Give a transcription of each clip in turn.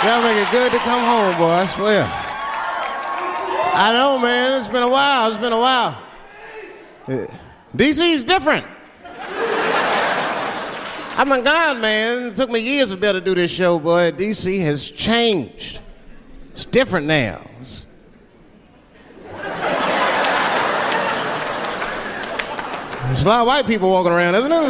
Y'all make it good to come home, boy, I swear. I know, man, it's been a while. DC's different. I've been gone, man. It took me years to be able to do this show, boy. DC has changed. It's different now. There's a lot of white people walking around, isn't there?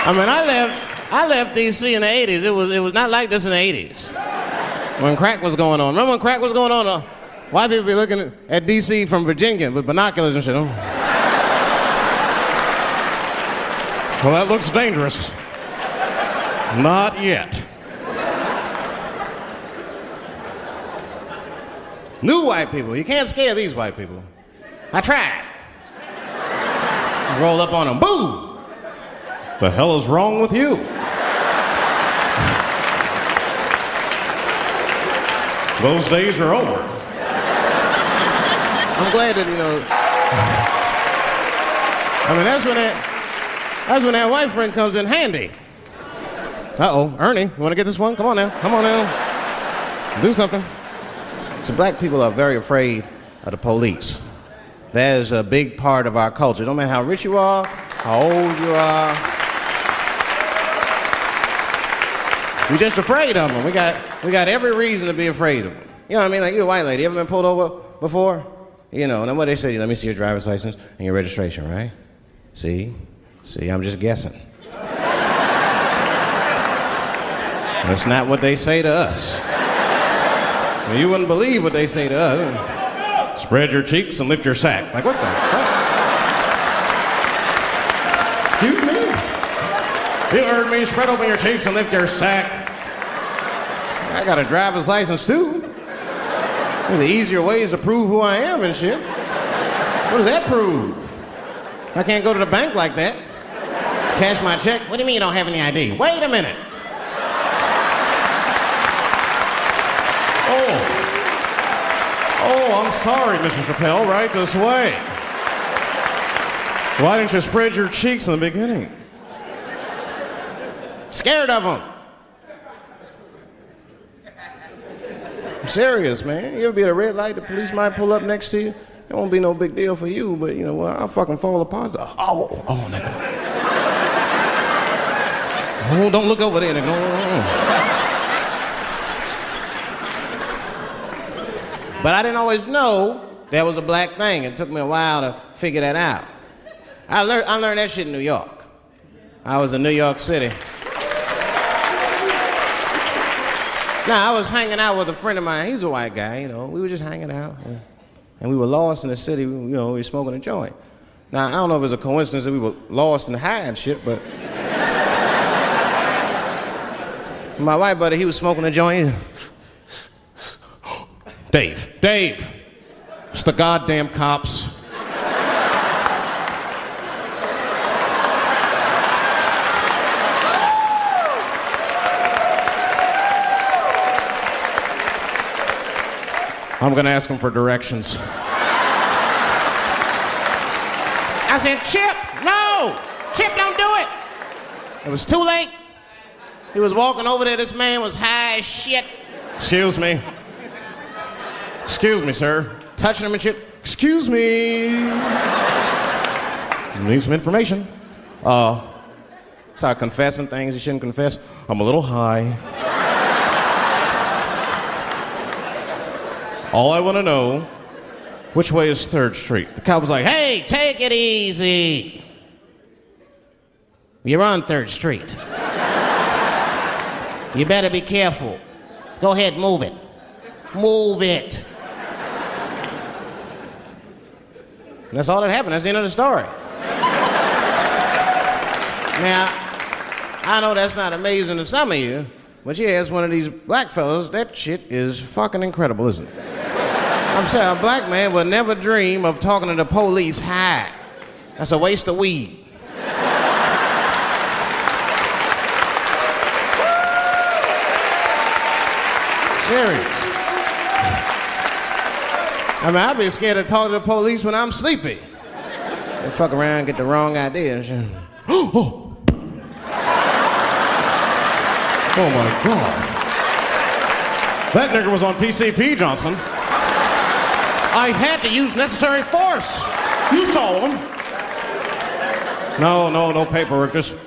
I mean, I left DC in the 80s. It was not like this in the 80s. When crack was going on. Remember when crack was going on? White people be looking at DC from Virginia with binoculars and shit. Well, that looks dangerous. Not yet. New white people. You can't scare these white people. I tried. Roll up on them. Boo! The hell is wrong with you? Those days are over. I'm glad that, I mean, that's when that white friend comes in handy. Uh-oh, Ernie, you want to get this one? Come on now. Do something. So black people are very afraid of the police. That is a big part of our culture. No matter how rich you are, how old you are. We're just afraid of them. We got every reason to be afraid of them. You know what I mean? Like, you're a white lady. You ever been pulled over before? You know, and then what they say, let me see your driver's license and your registration, right? See, I'm just guessing. That's not what they say to us. I mean, you wouldn't believe what they say to us. Spread your cheeks and lift your sack. Like, what the fuck? Excuse me? You heard me. Spread open your cheeks and lift your sack. I got a driver's license, too. There's easier ways to prove who I am and shit. What does that prove? I can't go to the bank like that. Cash my check. What do you mean you don't have any ID? Wait a minute. Oh, I'm sorry, Mr. Chappelle. Right this way. Why didn't you spread your cheeks in the beginning? Scared of them. I'm serious, man. You ever be at a red light, the police might pull up next to you? It won't be no big deal for you, but, well, I'll fucking fall apart. Oh, nigga. Oh, don't look over there, nigga. But I didn't always know that was a black thing. It took me a while to figure that out. I learned that shit in New York. I was in New York City. Now, I was hanging out with a friend of mine. He's a white guy, We were just hanging out. And we were lost in the city. We were smoking a joint. Now, I don't know if it was a coincidence that we were lost and high and shit, but... my white buddy, he was smoking a joint. Dave, it's the goddamn cops. I'm gonna ask him for directions. I said, Chip, no! Chip, don't do it! It was too late. He was walking over there, this man was high as shit. Excuse me, sir. Touching him and shit. Excuse me. Need some information. Start confessing things you shouldn't confess. I'm a little high. All I want to know, which way is 3rd Street? The cop was like, hey, take it easy. You're on 3rd Street. You better be careful. Go ahead, move it. Move it. And that's all that happened. That's the end of the story. Now, I know that's not amazing to some of you, but yeah, as one of these black fellas, that shit is fucking incredible, isn't it? I'm saying a black man would never dream of talking to the police high. That's a waste of weed. Serious. I mean, I'd be scared to talk to the police when I'm sleepy. They fuck around, get the wrong idea. Oh my God. That nigger was on PCP, Johnson. I had to use necessary force. You saw him. No paperwork. Just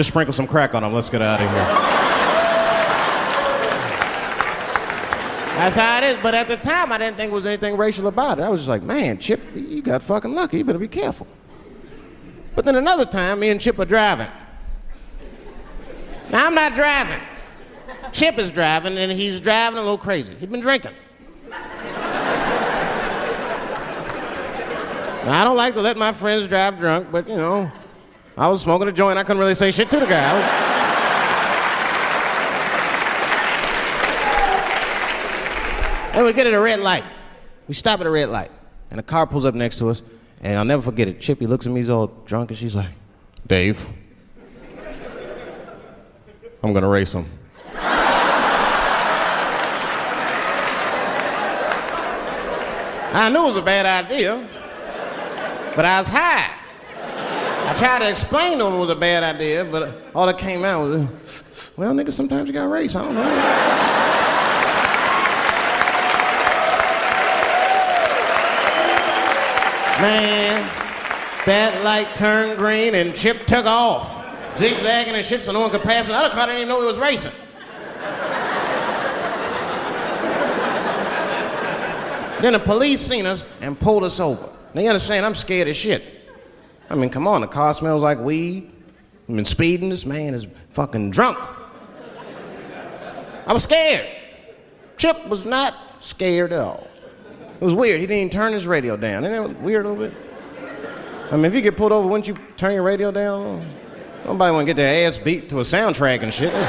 sprinkle some crack on him. Let's get out of here. That's how it is. But at the time, I didn't think there was anything racial about it. I was just like, man, Chip, you got fucking lucky. You better be careful. But then another time, me and Chip are driving. Now, I'm not driving. Chip is driving, and he's driving a little crazy. He'd been drinking. Now, I don't like to let my friends drive drunk, but, you know, I was smoking a joint. I couldn't really say shit to the guy. And we get at a red light. We stop at a red light, and a car pulls up next to us, and I'll never forget it. Chippy looks at me, he's all drunk, and she's like, Dave, I'm gonna race him. I knew it was a bad idea, but I was high. I tried to explain to him it was a bad idea, but all that came out was, well, nigga, sometimes you gotta race, I don't know. Man, that light turned green and Chip took off, zigzagging and shit so no one could pass me. The other car didn't even know he was racing. Then the police seen us and pulled us over. Now you understand, I'm scared as shit. I mean, come on, the car smells like weed. I've been speeding, this man is fucking drunk. I was scared. Chip was not scared at all. It was weird, he didn't even turn his radio down. Isn't that weird a little bit? I mean, if you get pulled over, wouldn't you turn your radio down? Nobody want to get their ass beat to a soundtrack and shit. You know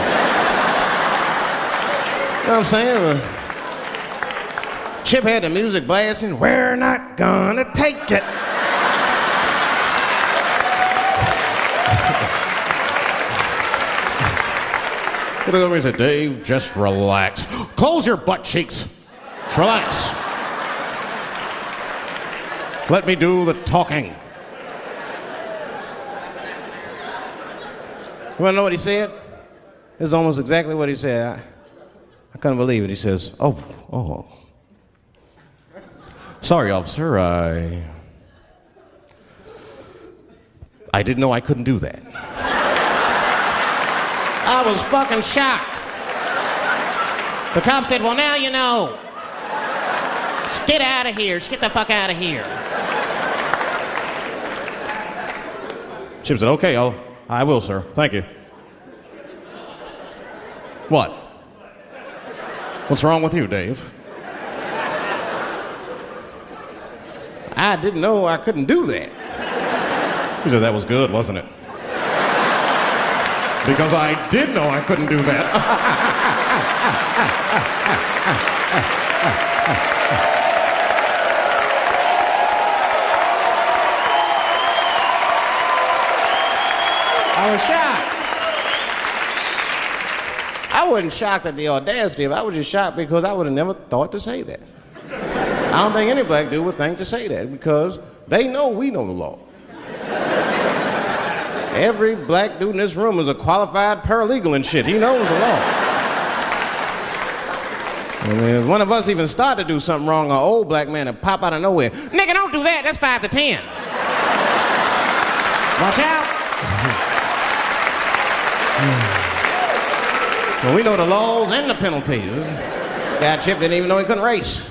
what I'm saying? Chip had the music blasting, we're not gonna take it. He looked at me and said, Dave, just relax. Close your butt cheeks. Just relax. Let me do the talking. You wanna know what he said? This is almost exactly what he said. I couldn't believe it. He says, oh. Sorry, officer, I didn't know I couldn't do that. I was fucking shocked. The cop said, well, now you know. Just get out of here. Just get the fuck out of here. Chip said, okay, I will, sir. Thank you. What? What's wrong with you, Dave? I didn't know I couldn't do that. He said, that was good, wasn't it? Because I did know I couldn't do that. I was shocked. I wasn't shocked at the audacity of it. I was just shocked because I would have never thought to say that. I don't think any black dude would think to say that because they know we know the law. Every black dude in this room is a qualified paralegal and shit. He knows the law. I mean, if one of us even start to do something wrong, an old black man will pop out of nowhere. Nigga, don't do that. That's 5 to 10. Watch out. Well, we know the laws and the penalties. Guy Chip didn't even know he couldn't race.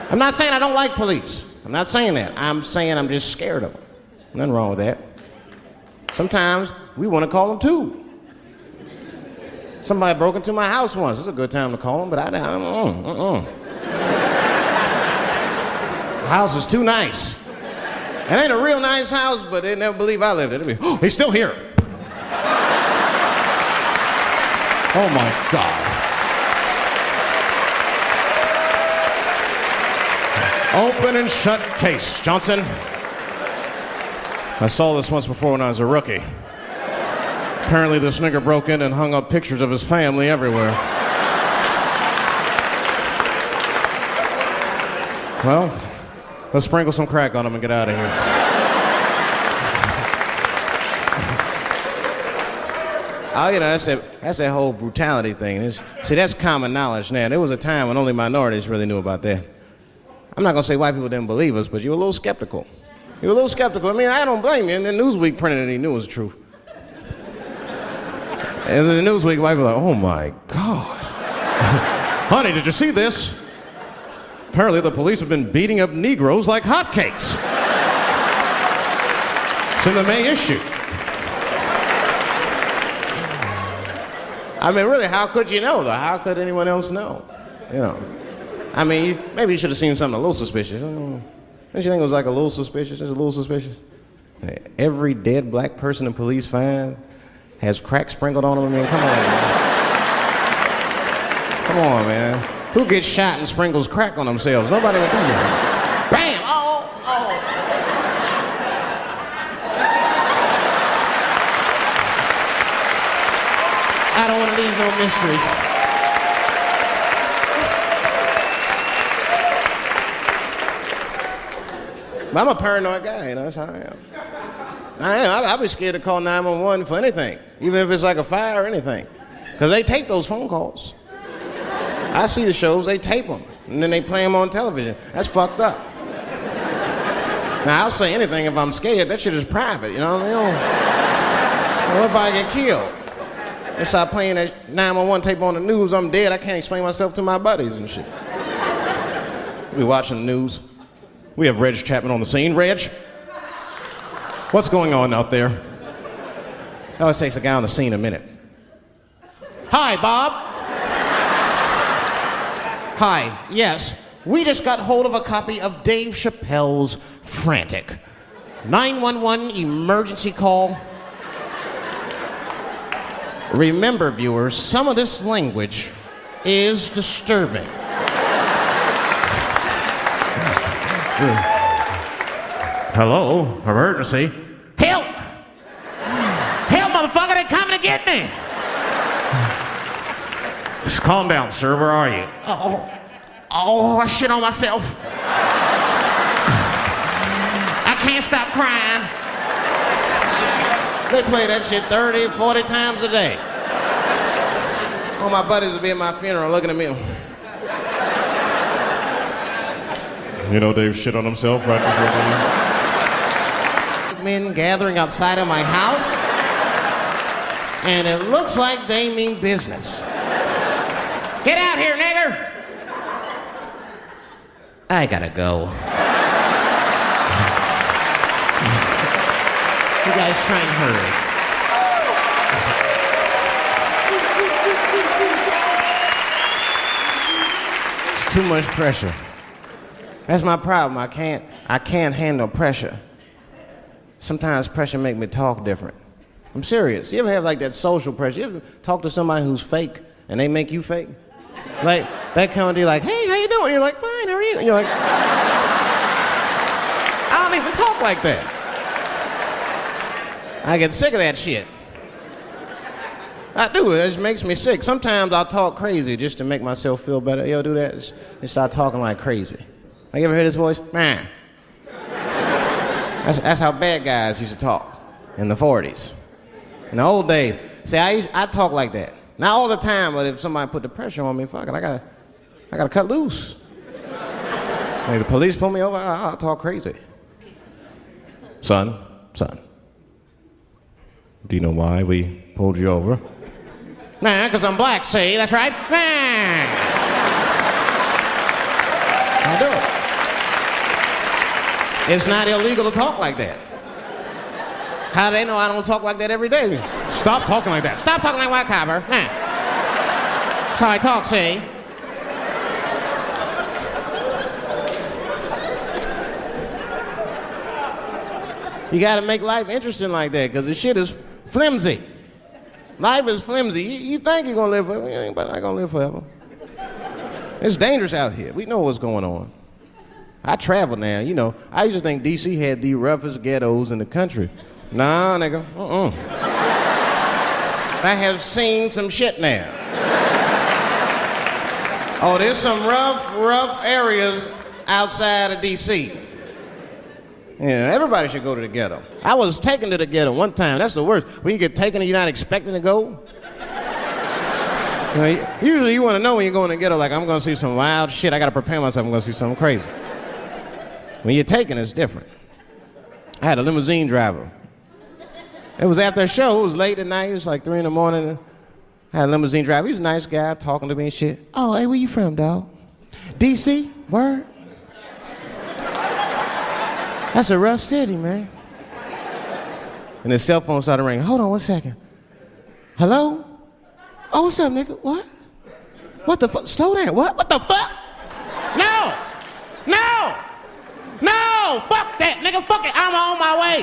I'm not saying I don't like police. I'm not saying that. I'm saying I'm just scared of them. Nothing wrong with that. Sometimes we want to call them too. Somebody broke into my house once. It's a good time to call them, but I don't. The house is too nice. It ain't a real nice house, but they never believe I lived in it. Oh, he's still here. Oh my God. Open and shut case, Johnson. I saw this once before when I was a rookie. Apparently this nigger broke in and hung up pictures of his family everywhere. Well, Let's sprinkle some crack on them and get out of here. Oh, you know, that's that whole brutality thing. See, that's common knowledge now. There was a time when only minorities really knew about that. I'm not going to say white people didn't believe us, but you were a little skeptical. You were a little skeptical. I mean, I don't blame you. And then Newsweek printed it, he knew it was the truth. And then the Newsweek white people were like, oh my God. Honey, did you see this? Apparently the police have been beating up Negroes like hotcakes. It's in the May issue. I mean, really, how could you know, though? How could anyone else know? You know. I mean, maybe you should have seen something a little suspicious. Don't you think it was like a little suspicious? Just a little suspicious? Every dead black person the police find has crack sprinkled on them. I mean, come on, man. Come on, man. Who gets shot and sprinkles crack on themselves? Nobody would do that. Bam! Oh! I don't want to leave no mysteries. But I'm a paranoid guy, you know, that's how I am. I'll be scared to call 911 for anything, even if it's like a fire or anything. Because they tape those phone calls. I see the shows, they tape them, and then they play them on television. That's fucked up. Now, I'll say anything if I'm scared. That shit is private, you know what I mean? What if I get killed? They start playing that 911 tape on the news, I'm dead, I can't explain myself to my buddies and shit. We watching the news. We have Reg Chapman on the scene. Reg, what's going on out there? It always takes a guy on the scene a minute. Hi, Bob. Hi, yes, we just got hold of a copy of Dave Chappelle's Frantic. 911 emergency call. Remember, viewers, some of this language is disturbing. Hello, emergency. Help! Help, motherfucker, they're coming to get me! Just calm down, sir, where are you? Oh, I shit on myself. I can't stop crying. They play that shit 30, 40 times a day. All my buddies will be at my funeral looking at me. You know, Dave shit on himself right before men gathering outside of my house, and it looks like they mean business. Get out here, nigger! I gotta go. You guys try and hurry. It's too much pressure. That's my problem. I can't handle pressure. Sometimes pressure make me talk different. I'm serious. You ever have like that social pressure? You ever talk to somebody who's fake and they make you fake? Like, that kind of deal, like, hey, how you doing? You're like, fine, how are you? And you're like, I don't even talk like that. I get sick of that shit. I do, it just makes me sick. Sometimes I'll talk crazy just to make myself feel better. You ever do that? Just start talking like crazy. Like, you ever hear this voice? Man. That's how bad guys used to talk in the 40s. In the old days. See, I talk like that. Not all the time, but if somebody put the pressure on me, fuck it, I gotta cut loose. Like the police pull me over, I'll talk crazy. Son, do you know why we pulled you over? Nah, 'cause I'm black, see, that's right. Nah. I'll do it. It's not illegal to talk like that. How do they know I don't talk like that every day? Stop talking like that. Stop talking like white copper. Nah. That's how I talk, see? You gotta make life interesting like that, because the shit is flimsy. Life is flimsy. You think you're gonna live forever, you ain't not gonna live forever. It's dangerous out here. We know what's going on. I travel now, you know. I used to think D.C. had the roughest ghettos in the country. Nah, nigga, I have seen some shit now. Oh, there's some rough areas outside of D.C. Yeah, everybody should go to the ghetto. I was taken to the ghetto one time. That's the worst. When you get taken and you're not expecting to go. You know, usually you want to know when you're going to the ghetto, like, I'm going to see some wild shit. I got to prepare myself. I'm going to see something crazy. When you're taken, it's different. I had a limousine driver. It was after a show. It was late at night. It was like 3 in the morning. I had a limousine driver. He was a nice guy, talking to me and shit. Oh, hey, where you from, dog? D.C.? Word? That's a rough city, man. And his cell phone started ringing. Hold on 1 second. Hello? Oh, what's up, nigga? What? What the fuck? Slow down. What the fuck? No! No! No! Fuck that, nigga. Fuck it. I'm on my way.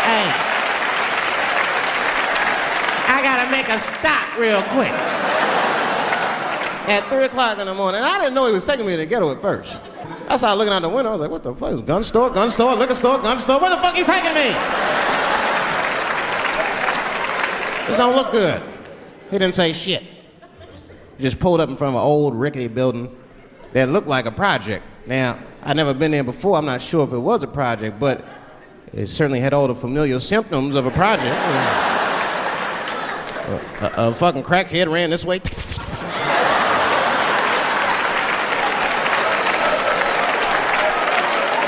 Hey. I gotta make a stop real quick. At 3 o'clock in the morning. I didn't know he was taking me to the ghetto at first. I started looking out the window. I was like, what the fuck? It's gun store, liquor store, gun store. Where the fuck you taking me? This don't look good. He didn't say shit. He just pulled up in front of an old rickety building that looked like a project. Now, I'd never been there before. I'm not sure if it was a project, but it certainly had all the familiar symptoms of a project. A fucking crackhead ran this way.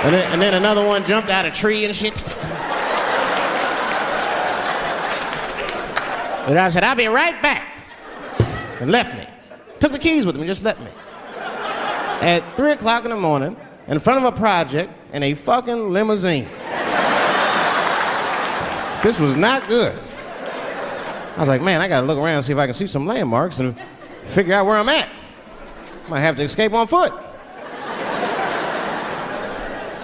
And then another one jumped out of a tree and shit. And I said, I'll be right back. And left me. Took the keys with him and just left me. At 3 o'clock in the morning, in front of a project, in a fucking limousine. This was not good. I was like, man, I gotta look around and see if I can see some landmarks and figure out where I'm at. Might have to escape on foot.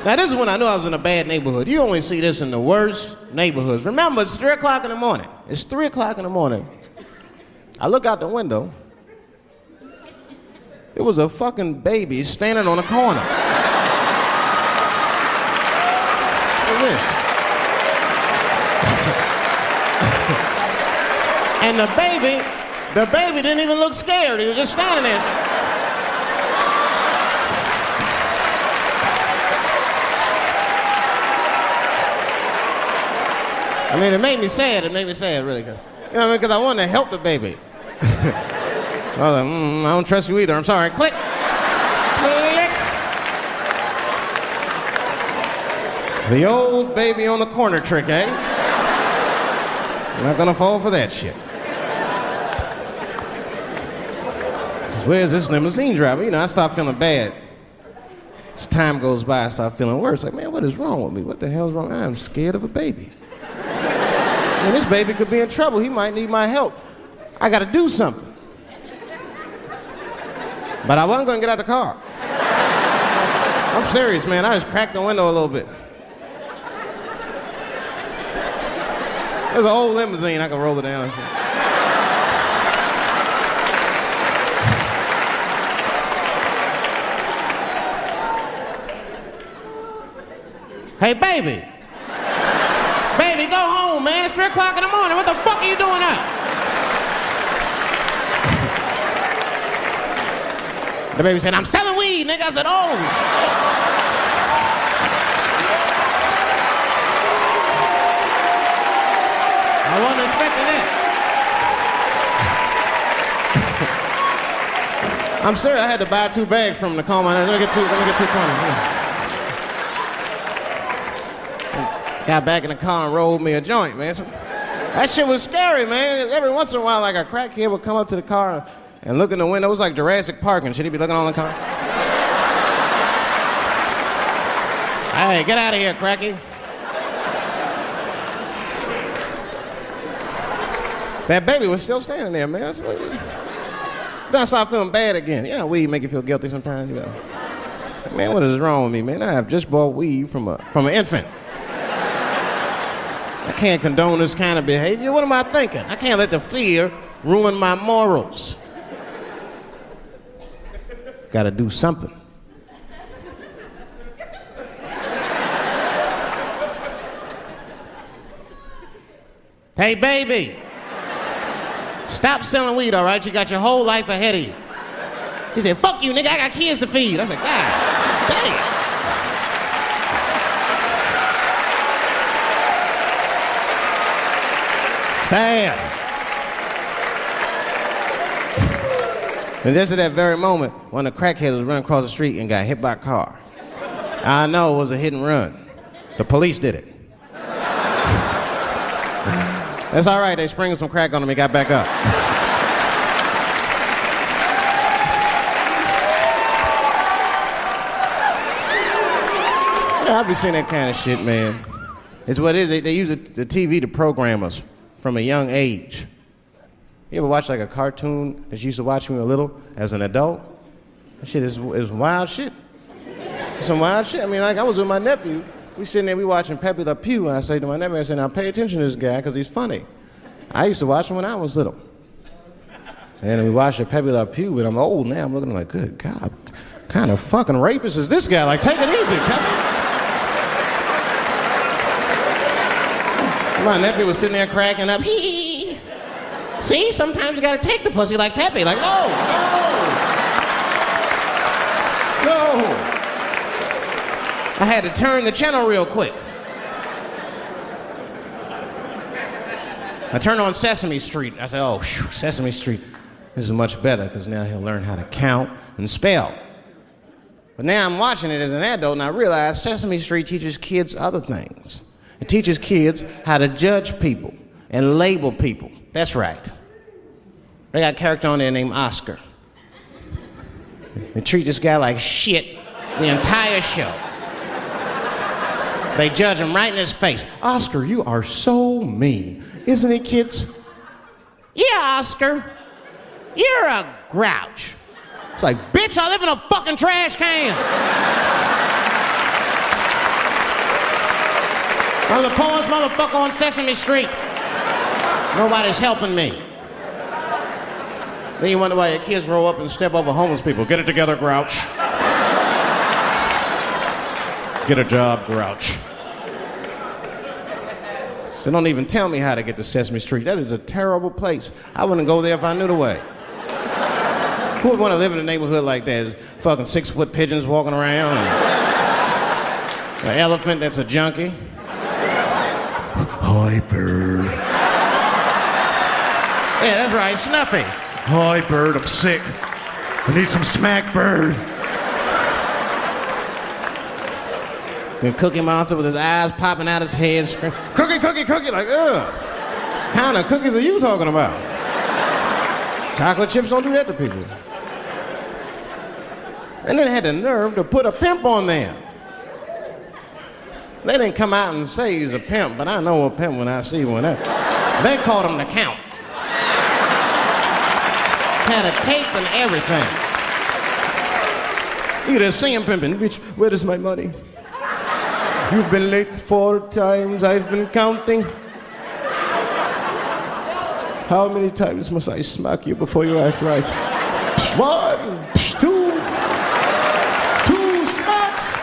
Now, this is when I knew I was in a bad neighborhood. You only see this in the worst neighborhoods. Remember, it's 3 o'clock in the morning. It's 3 o'clock in the morning. I look out the window. It was a fucking baby standing on a corner. Look at this. And the baby didn't even look scared. He was just standing there. I mean, it made me sad. It made me sad, really. You know what I mean? Because I wanted to help the baby. I was like, I don't trust you either. I'm sorry. Click. Click. The old baby on the corner trick, eh? I'm not gonna fall for that shit. Where's this limousine driver? You know, I start feeling bad. As time goes by, I start feeling worse. Like, man, what is wrong with me? What the hell's wrong? I'm scared of a baby. And this baby could be in trouble. He might need my help. I gotta do something. But I wasn't gonna get out the car. I'm serious, man. I just cracked the window a little bit. There's an old limousine. I could roll it down. Hey, baby. Baby, go home, man. It's 3 o'clock in the morning. What the fuck are you doing up? The baby said, I'm selling weed, nigga. I said, oh, shit. I wasn't expecting that. I'm serious. I had to buy 2 bags from him to calm my nerves. Let me get two cones. Got back in the car and rolled me a joint, man. So, that shit was scary, man. Every once in a while, like a crackhead would come up to the car and look in the window. It was like Jurassic Park and shit. He'd be looking on the car. Hey, get out of here, cracky. That baby was still standing there, man. Then I started feeling bad again. Yeah, weed make you feel guilty sometimes, you know. Man, what is wrong with me, man? I have just bought weed from an infant. I can't condone this kind of behavior. What am I thinking? I can't let the fear ruin my morals. Gotta do something. Hey, baby. Stop selling weed, all right? You got your whole life ahead of you. He said, fuck you, nigga, I got kids to feed. I said, God damn. Sad. And just at that very moment, one of the crackheads was running across the street and got hit by a car. I know it was a hit and run. The police did it. That's all right, they sprinkled some crack on him, he got back up. Yeah, I'll be seeing that kind of shit, man. It's what it is, they use the TV to program us from a young age. You ever watch like a cartoon that you used to watch when you were little as an adult? That shit is wild shit. It's some wild shit. I mean, like I was with my nephew. We sitting there, we watching Pepe Le Pew, and I say to my nephew, I said, now pay attention to this guy because he's funny. I used to watch him when I was little. And we watched Pepe Le Pew, and I'm old now. I'm looking like, good God, what kind of fucking rapist is this guy? Like, take it easy, Pepe. My nephew was sitting there cracking up. Hee. See, sometimes you gotta take the pussy like Pepe. Like, no. I had to turn the channel real quick. I turned on Sesame Street. I said, oh, whew, Sesame Street. This is much better because now he'll learn how to count and spell. But now I'm watching it as an adult and I realize Sesame Street teaches kids other things. It teaches kids how to judge people and label people. That's right. They got a character on there named Oscar. They treat this guy like shit the entire show. They judge him right in his face. Oscar, you are so mean. Isn't he, kids? Yeah, Oscar. You're a grouch. It's like, bitch, I live in a fucking trash can. I'm the poorest motherfucker on Sesame Street. Nobody's helping me. Then you wonder why your kids grow up and step over homeless people. Get it together, grouch. Get a job, grouch. So don't even tell me how to get to Sesame Street. That is a terrible place. I wouldn't go there if I knew the way. Who would want to live in a neighborhood like that? Fucking 6-foot pigeons walking around. And an elephant that's a junkie. Hi, bird. Yeah, that's right, Snuffy. Hi, bird, I'm sick. I need some smack, bird. The Cookie Monster with his eyes popping out his head, screaming, cookie, cookie, cookie, like, ugh. What kind of cookies are you talking about? Chocolate chips don't do that to people. And then they had the nerve to put a pimp on there. They didn't come out and say he's a pimp, but I know a pimp when I see one. They called him the Count. Had a cape and everything. You could just see him pimping. Bitch, where is my money? You've been late 4 times, I've been counting. How many times must I smack you before you act right? 1, 2 smacks.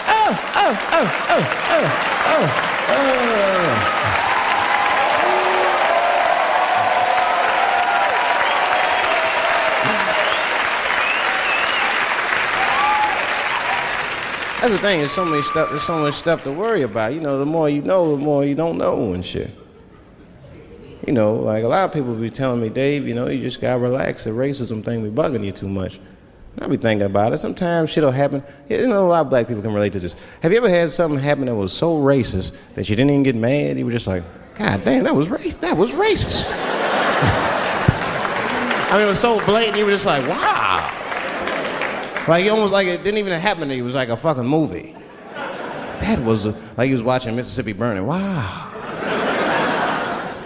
That's the thing, there's so much stuff to worry about. You know, the more you know, the more you don't know and shit. You know, like a lot of people be telling me, Dave, you know, you just gotta relax. The racism thing be bugging you too much. And I be thinking about it. Sometimes shit'll happen. You know, a lot of black people can relate to this. Have you ever had something happen that was so racist that you didn't even get mad? You were just like, God damn, that was racist. I mean, it was so blatant, you were just like, wow. Like, almost like it didn't even happen to you. It was like a fucking movie. That was like you was watching Mississippi Burning. Wow.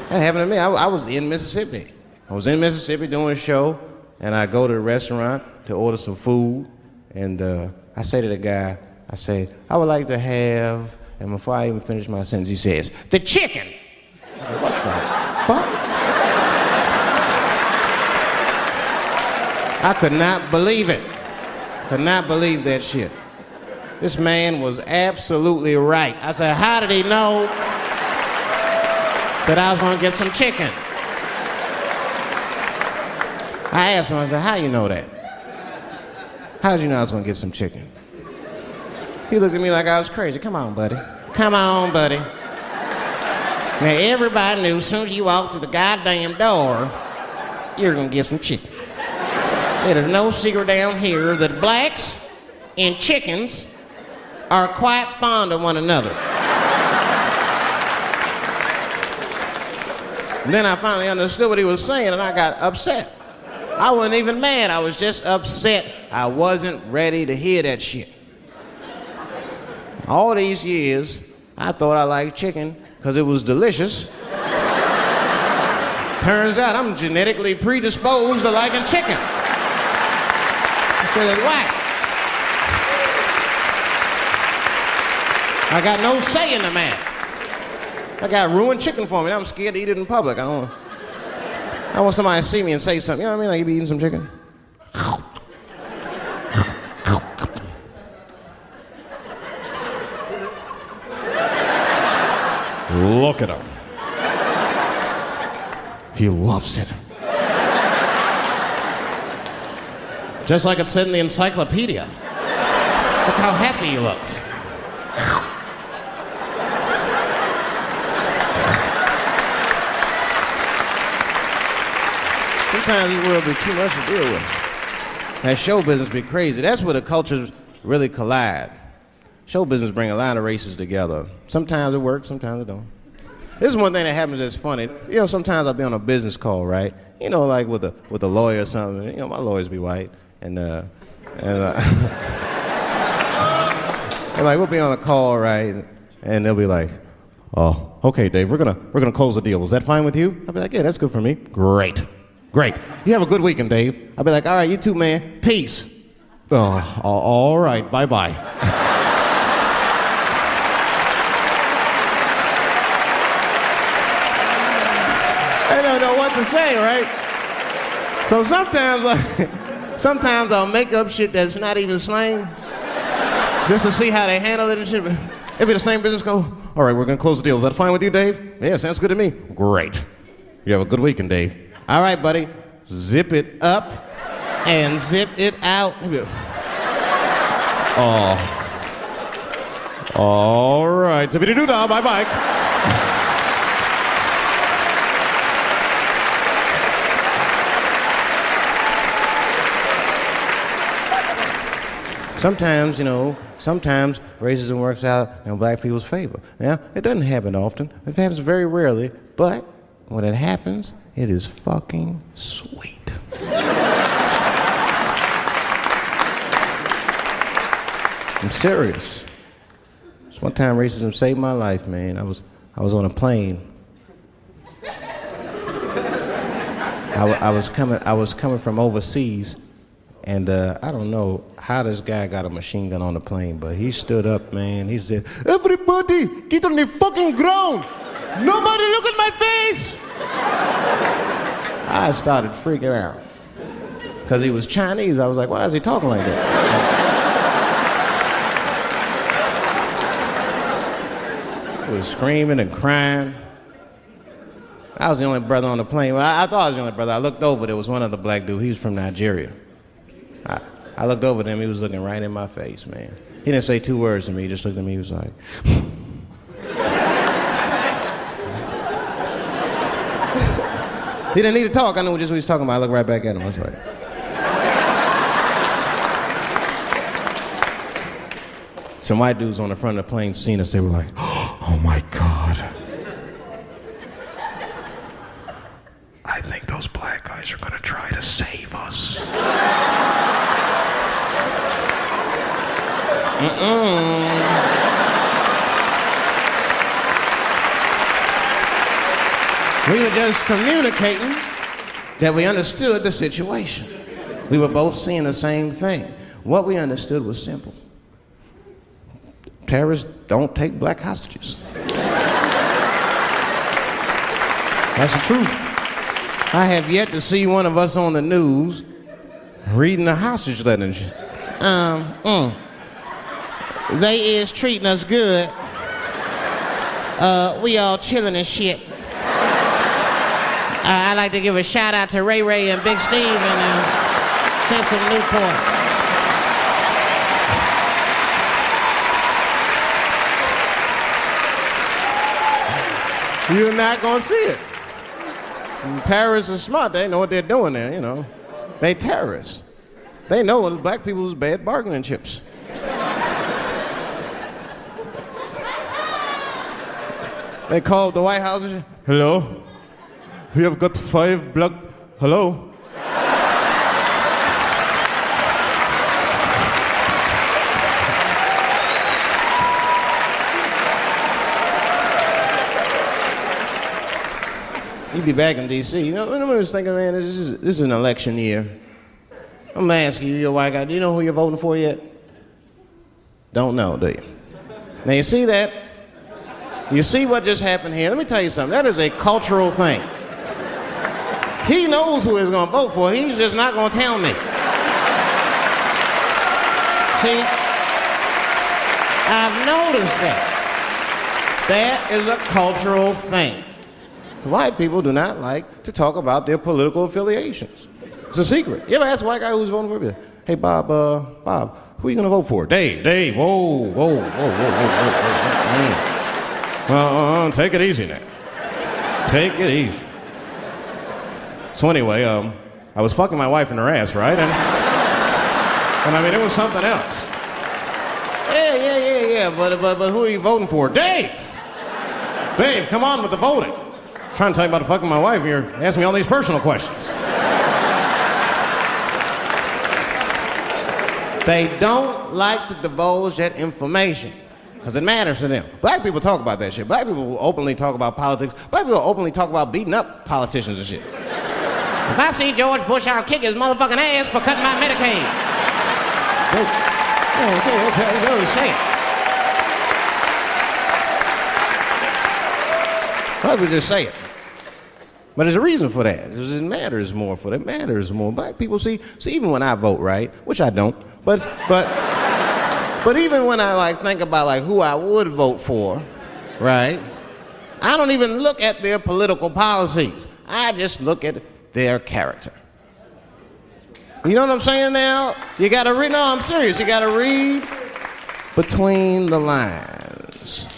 That happened to me. I was in Mississippi. I was in Mississippi doing a show, and I go to the restaurant to order some food, and I say to the guy, I say, I would like to have, and before I even finish my sentence, he says, the chicken. I said, what the fuck? I could not believe it. Could not believe that shit. This man was absolutely right. I said, how did he know that I was gonna get some chicken? I asked him, I said, how you know that? How'd you know I was gonna get some chicken? He looked at me like I was crazy. Come on, buddy. Come on, buddy. Now, everybody knew as soon as you walked through the goddamn door, you're gonna get some chicken. There's no secret down here that blacks and chickens are quite fond of one another. And then I finally understood what he was saying, and I got upset. I wasn't even mad. I was just upset. I wasn't ready to hear that shit. All these years, I thought I liked chicken because it was delicious. Turns out I'm genetically predisposed to liking chicken. I said, that's why. I got no say in the matter. I got ruined chicken for me. I'm scared to eat it in public. I want somebody to see me and say something. You know what I mean? Like, you be eating some chicken. Look at him. He loves it. Just like it said in the encyclopedia. Look how happy he looks. Sometimes this world be too much to deal with. That show business be crazy. That's where the cultures really collide. Show business bring a lot of races together. Sometimes it works, sometimes it don't. This is one thing that happens that's funny. You know, sometimes I'll be on a business call, right? You know, like with a lawyer or something. You know, my lawyers be white, and they're like, we'll be on a call, right? And they'll be like, oh, okay, Dave, we're gonna close the deal. Is that fine with you? I'll be like, yeah, that's good for me. Great. You have a good weekend, Dave. I'll be like, all right, you too, man. Peace. Oh, all right, bye-bye. I don't know what to say, right? So sometimes I'll make up shit that's not even slang, just to see how they handle it and shit. It'll be the same business go, all right, we're gonna close the deal. Is that fine with you, Dave? Yeah, sounds good to me. Great. You have a good weekend, Dave. All right, buddy. Zip it up and zip it out. Oh. All right. Zippity-doo-dah. Bye-bye. Sometimes, you know, racism works out in black people's favor. Now, it doesn't happen often. It happens very rarely, but when it happens, it is fucking sweet. I'm serious. This one time racism saved my life, man. I was on a plane. I was coming from overseas, and I don't know how this guy got a machine gun on the plane, but he stood up, man. He said, "Everybody, get on the fucking ground. Nobody look at my face." I started freaking out. Because he was Chinese, I was like, why is he talking like that? He was screaming and crying. I was the only brother on the plane. Well, I thought I was the only brother. I looked over, there was one other black dude. He was from Nigeria. I looked over at him, he was looking right in my face, man. He didn't say two words to me, he just looked at me, he was like... He didn't need to talk. I knew just what he was talking about. I looked right back at him. I was like... Some white dudes on the front of the plane seen us. They were like, oh my God. I think those black guys are going to try to save us. We were just communicating that we understood the situation. We were both seeing the same thing. What we understood was simple. Terrorists don't take black hostages. That's the truth. I have yet to see one of us on the news reading a hostage letter and shit. They is treating us good. We all chilling and shit. I'd like to give a shout out to Ray Ray and Big Steve and send some Newport. You're not gonna see it. And terrorists are smart. They know what they're doing there, you know. They terrorists. They know it's black people's bad bargaining chips. They called the White House and said, hello? We have got 5 black... Hello? You'd be back in D.C. You know, I was thinking, man, this is an election year. I'm gonna ask you, you're a white guy, do you know who you're voting for yet? Don't know, do you? Now you see that? You see what just happened here? Let me tell you something, that is a cultural thing. He knows who he's gonna vote for, he's just not gonna tell me. See, I've noticed that. That is a cultural thing. White people do not like to talk about their political affiliations. It's a secret. You ever ask a white guy who's voting for you? Hey, Bob, who are you gonna vote for? Dave, whoa. Well, take it easy now. Take it easy. So anyway, I was fucking my wife in her ass, right? And I mean, it was something else. Yeah, but who are you voting for? Dave, come on with the voting. I'm trying to tell you about fucking my wife, and you're asking me all these personal questions. They don't like to divulge that information because it matters to them. Black people talk about that shit. Black people will openly talk about politics. Black people will openly talk about beating up politicians and shit. If I see George Bush, I'll kick his motherfucking ass for cutting my Medicaid. Okay, say it. Black people just say it. But there's a reason for that. It matters more for them. It matters more. Black people see even when I vote, right? Which I don't. But even when I think about who I would vote for, right? I don't even look at their political policies. I just look at their character. You know what I'm saying now? You gotta read, no, I'm serious. You gotta read between the lines.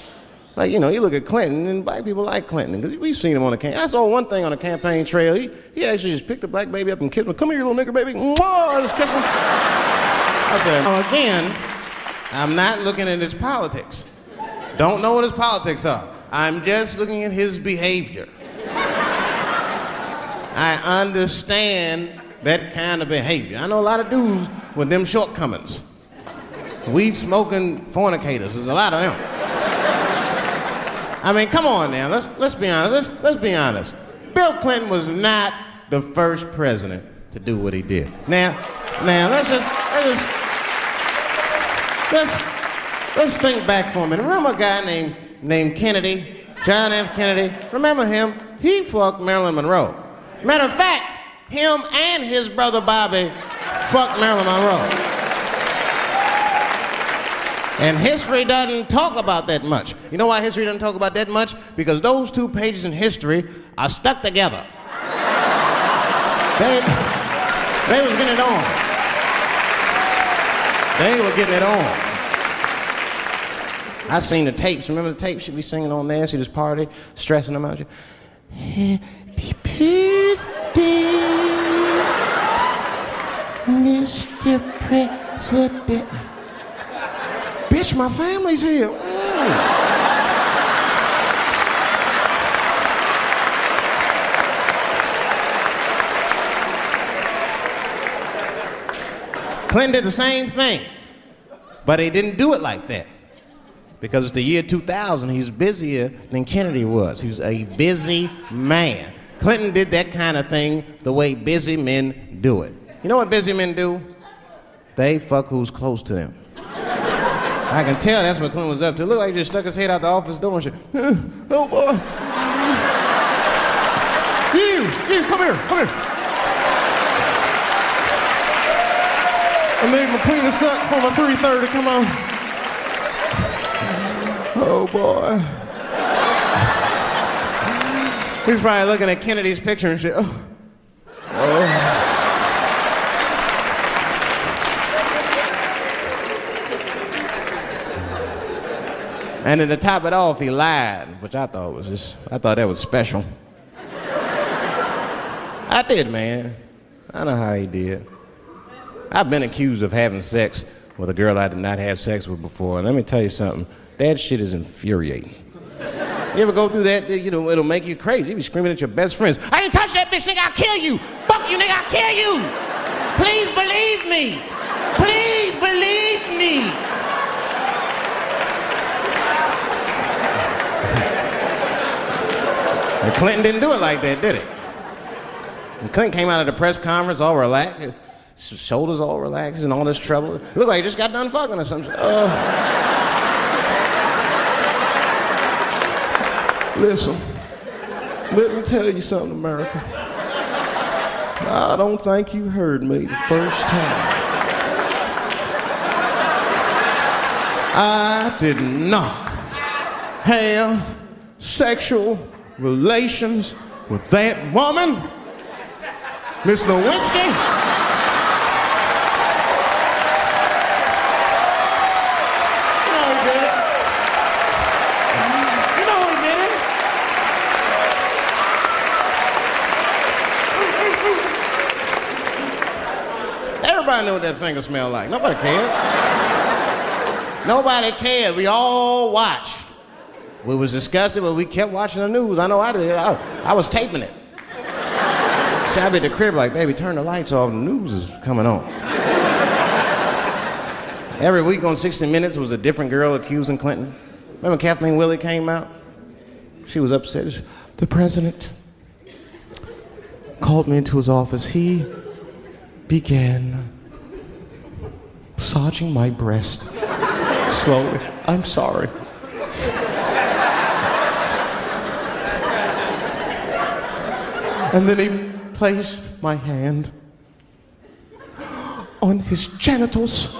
Like, you know, you look at Clinton, and black people like Clinton, because we've seen him on the campaign. I saw one thing on the campaign trail. He actually just picked a black baby up and kissed him. Come here, you little nigger baby. Mwah! Just kiss him. I said, again, I'm not looking at his politics. Don't know what his politics are. I'm just looking at his behavior. I understand that kind of behavior. I know a lot of dudes with them shortcomings. Weed smoking fornicators, there's a lot of them. I mean, come on now, let's be honest, let's be honest. Bill Clinton was not the first president to do what he did. Now, let's think back for a minute. Remember a guy named Kennedy, John F. Kennedy? Remember him? He fucked Marilyn Monroe. Matter of fact, him and his brother Bobby fucked Marilyn Monroe. And history doesn't talk about that much. You know why history doesn't talk about that much? Because those 2 pages in history are stuck together. They was getting it on. They were getting it on. I seen the tapes. Remember the tapes? She'd be singing on there. She'd just party, stressing them out. Happy birthday, Mr. President. Bitch, my family's here. Clinton did the same thing, but he didn't do it like that. Because it's the year 2000, he's busier than Kennedy was. He was a busy man. Clinton did that kind of thing the way busy men do it. You know what busy men do? They fuck who's close to them. I can tell that's what Clinton was up to. Look like he just stuck his head out the office door and shit. Oh boy. You, come here. I made my penis suck for my 3:30, come on. Oh boy. He's probably looking at Kennedy's picture and shit. Oh. Oh. And then to top it off, he lied, which I thought that was special. I did, man. I know how he did. I've been accused of having sex with a girl I did not have sex with before, and let me tell you something, that shit is infuriating. You ever go through that? You know, it'll make you crazy. You be screaming at your best friends, I didn't touch that bitch, nigga, I'll kill you. Fuck you, nigga, I'll kill you. Please believe me. Please believe me. And Clinton didn't do it like that, did he? And Clinton came out of the press conference all relaxed, his shoulders all relaxed and all this trouble. It looked like he just got done fucking or something. Listen, let me tell you something, America. I don't think you heard me the first time. I did not have sexual relations with that woman, Miss Lewinsky. Everybody knew what that finger smelled like. Nobody cared. Nobody cared. We all watched. We was disgusted, but we kept watching the news. I know I did. I was taping it. See, I'd be at the crib like, baby, turn the lights off. The news is coming on. Every week on 60 Minutes was a different girl accusing Clinton. Remember Kathleen Willey came out? She was upset. The president called me into his office. He began massaging my breast slowly. I'm sorry. And then he placed my hand on his genitals.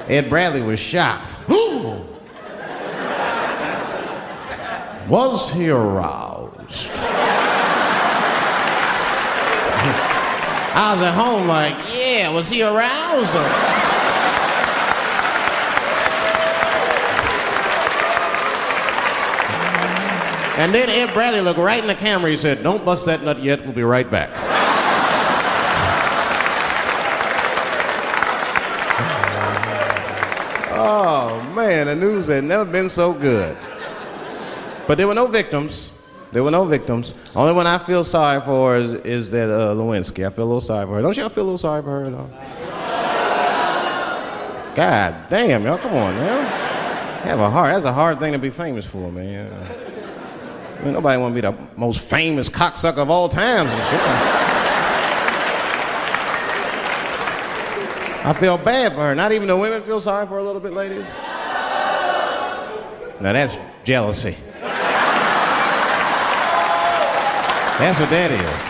Ed Bradley was shocked. Was he aroused? I was at home like, yeah, was he aroused? And then Ed Bradley looked right in the camera. He said, don't bust that nut yet. We'll be right back. Oh, man, the news had never been so good. But there were no victims. There were no victims. Only one I feel sorry for is that Lewinsky. I feel a little sorry for her. Don't y'all feel a little sorry for her at all? God damn, y'all, come on, man. That's a hard thing to be famous for, man. I mean, nobody want to be the most famous cocksucker of all times and shit. I feel bad for her. Not even the women feel sorry for her a little bit, ladies. Now that's jealousy. That's what that is.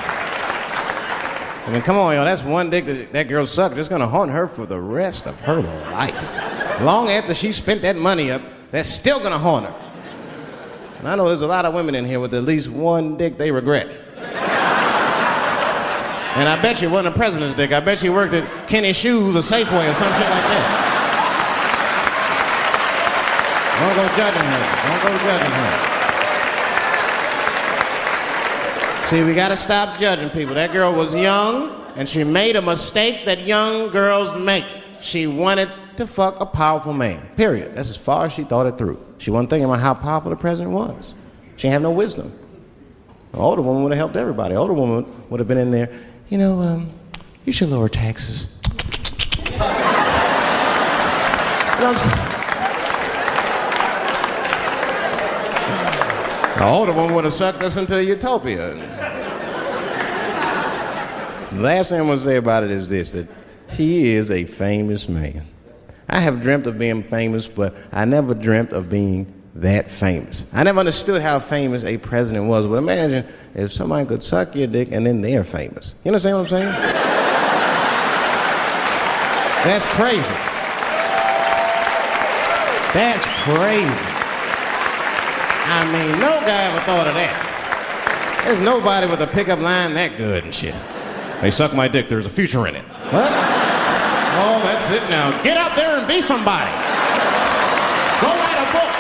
I mean, come on, yo, that's one dick that girl sucked. It's gonna haunt her for the rest of her life. Long after she spent that money up, that's still gonna haunt her. And I know there's a lot of women in here with at least one dick they regret. And I bet you it wasn't a president's dick. I bet she worked at Kenny Shoes or Safeway or some shit like that. Don't go judging her. Don't go judging her. See, we gotta stop judging people. That girl was young, and she made a mistake that young girls make. She wanted to fuck a powerful man, period. That's as far as she thought it through. She wasn't thinking about how powerful the president was. She didn't have no wisdom. An older woman would have helped everybody. An older woman would have been in there, you know, you should lower taxes. You know what I'm saying? The older one would have sucked us into utopia. The last thing I'm going to say about it is this, that he is a famous man. I have dreamt of being famous, but I never dreamt of being that famous. I never understood how famous a president was, but imagine if somebody could suck your dick and then they're famous. You understand what I'm saying? That's crazy. That's crazy. I mean, no guy ever thought of that. There's nobody with a pickup line that good and shit. Hey, suck my dick, there's a future in it. What? Oh, that's it now. Get out there and be somebody. Go write a book.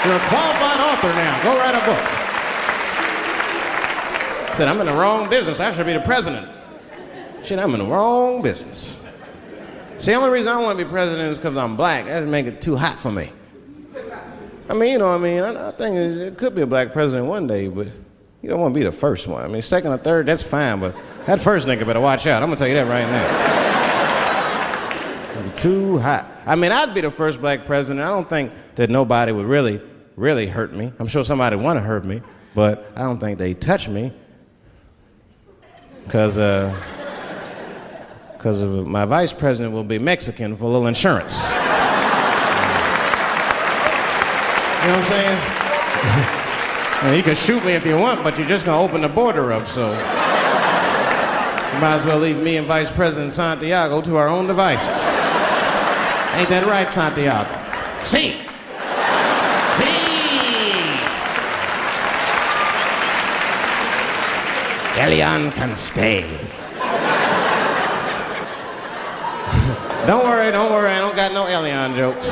You're a qualified author now. Go write a book. I said, I'm in the wrong business. I should be the president. Shit, I'm in the wrong business. See, the only reason I want to be president is because I'm black. That would make it too hot for me. I mean, you know what I mean? I think it could be a black president one day, but you don't want to be the first one. I mean, second or third, that's fine, but that first nigga better watch out. I'm going to tell you that right now. It'd be too hot. I mean, I'd be the first black president. I don't think that nobody would really hurt me. I'm sure somebody would want to hurt me, but I don't think they'd touch me because my vice president will be Mexican for a little insurance. You know what I'm saying? Well, you can shoot me if you want, but you're just gonna open the border up, so you might as well leave me and Vice President Santiago to our own devices. Ain't that right, Santiago? See. Elian can stay. Don't worry, I don't got no Elian jokes.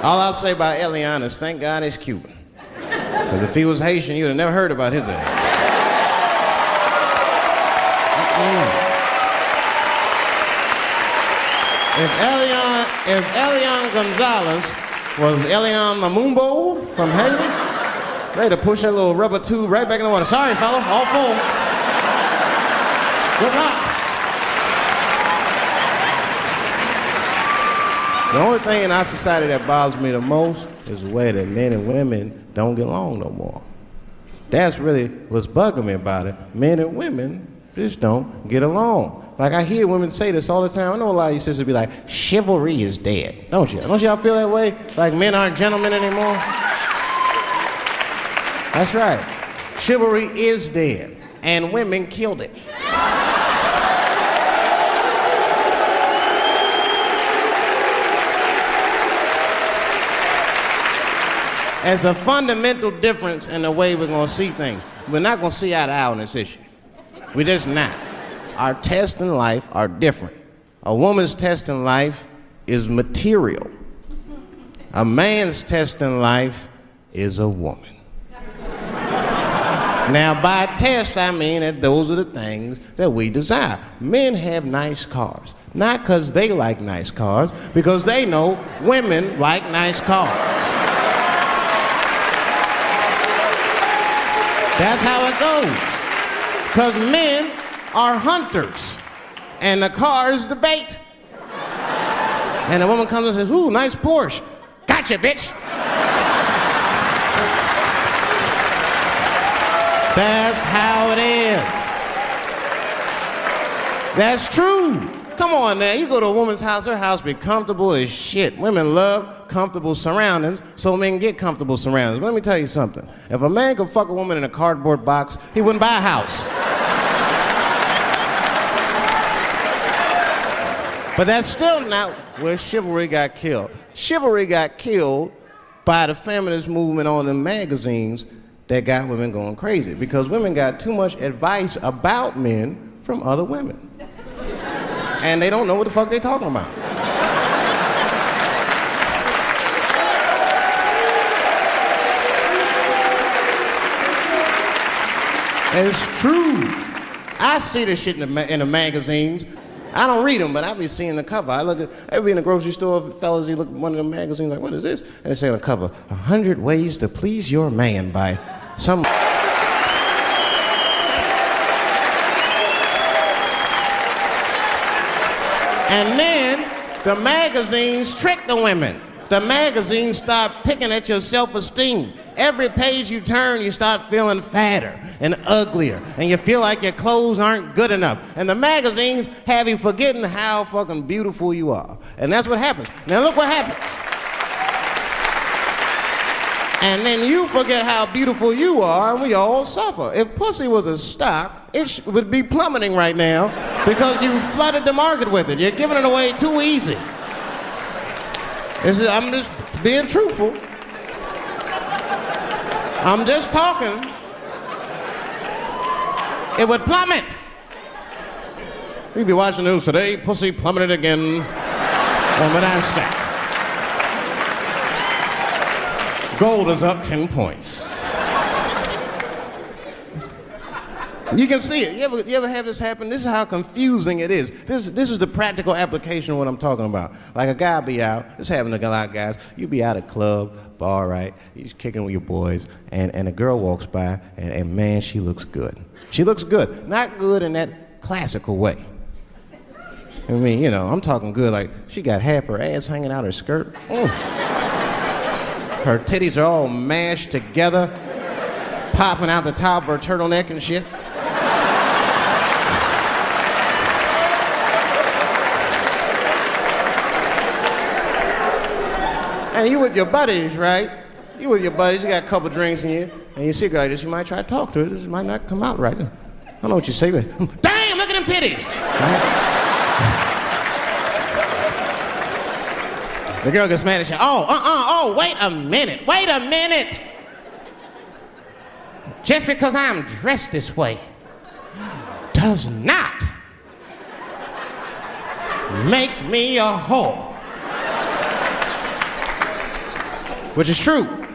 All I'll say about Elian is thank God he's Cuban. Because if he was Haitian, you'd have never heard about his ass. If Elian Gonzalez was Elian Mamumbo from Haiti, they'd have pushed that little rubber tube right back in the water. Sorry, fella, all full. Good luck. The only thing in our society that bothers me the most is the way that men and women don't get along no more. That's really what's bugging me about it. Men and women just don't get along. Like, I hear women say this all the time. I know a lot of you sisters be like, chivalry is dead. Don't you? Don't y'all feel that way? Like men aren't gentlemen anymore? That's right. Chivalry is dead. And women killed it. There's a fundamental difference in the way we're going to see things. We're not going to see eye to eye on this issue. We're just not. Our tests in life are different. A woman's test in life is material. A man's test in life is a woman. Now, by test, I mean that those are the things that we desire. Men have nice cars. Not because they like nice cars, because they know women like nice cars. That's how it goes. Because men are hunters, and the car is the bait. And a woman comes and says, ooh, nice Porsche. Gotcha, bitch. That's how it is. That's true. Come on now, you go to a woman's house, her house be comfortable as shit. Women love comfortable surroundings, so men get comfortable surroundings. But let me tell you something. If a man could fuck a woman in a cardboard box, he wouldn't buy a house. But that's still not where chivalry got killed. Chivalry got killed by the feminist movement on the magazines that got women going crazy, because women got too much advice about men from other women. And they don't know what the fuck they're talking about. It's true. I see this shit in the magazines. I don't read them, but I be seeing the cover. I be in the grocery store, fellas, you look at one of the magazines like, what is this? And they say on the cover, 100 Ways to Please Your Man by some... And then the magazines trick the women. The magazines start picking at your self-esteem. Every page you turn, you start feeling fatter and uglier, and you feel like your clothes aren't good enough. And the magazines have you forgetting how fucking beautiful you are. And that's what happens. Now look what happens. And then you forget how beautiful you are, and we all suffer. If pussy was a stock, it would be plummeting right now because you flooded the market with it. You're giving it away too easy. I'm just being truthful. I'm just talking. It would plummet. We'd be watching the news today. Pussy plummeted again on the NASDAQ. Gold is up 10 points. You can see it. You ever have this happen? This is how confusing it is. This is the practical application of what I'm talking about. Like a guy be out, this happens to a lot of guys. You be out at a club, bar, right? You're kicking with your boys, and a girl walks by, and man, she looks good. She looks good. Not good in that classical way. I mean, you know, I'm talking good like she got half her ass hanging out her skirt. Her titties are all mashed together, popping out the top of her turtleneck and shit. And you with your buddies, right? You with your buddies, you got a couple drinks in you, and you see a girl like this, you might try to talk to her. This might not come out right. I don't know what you say, but damn, look at them titties! Right? The girl gets mad at you. Oh, wait a minute. Just because I'm dressed this way does not make me a whore. Which is true.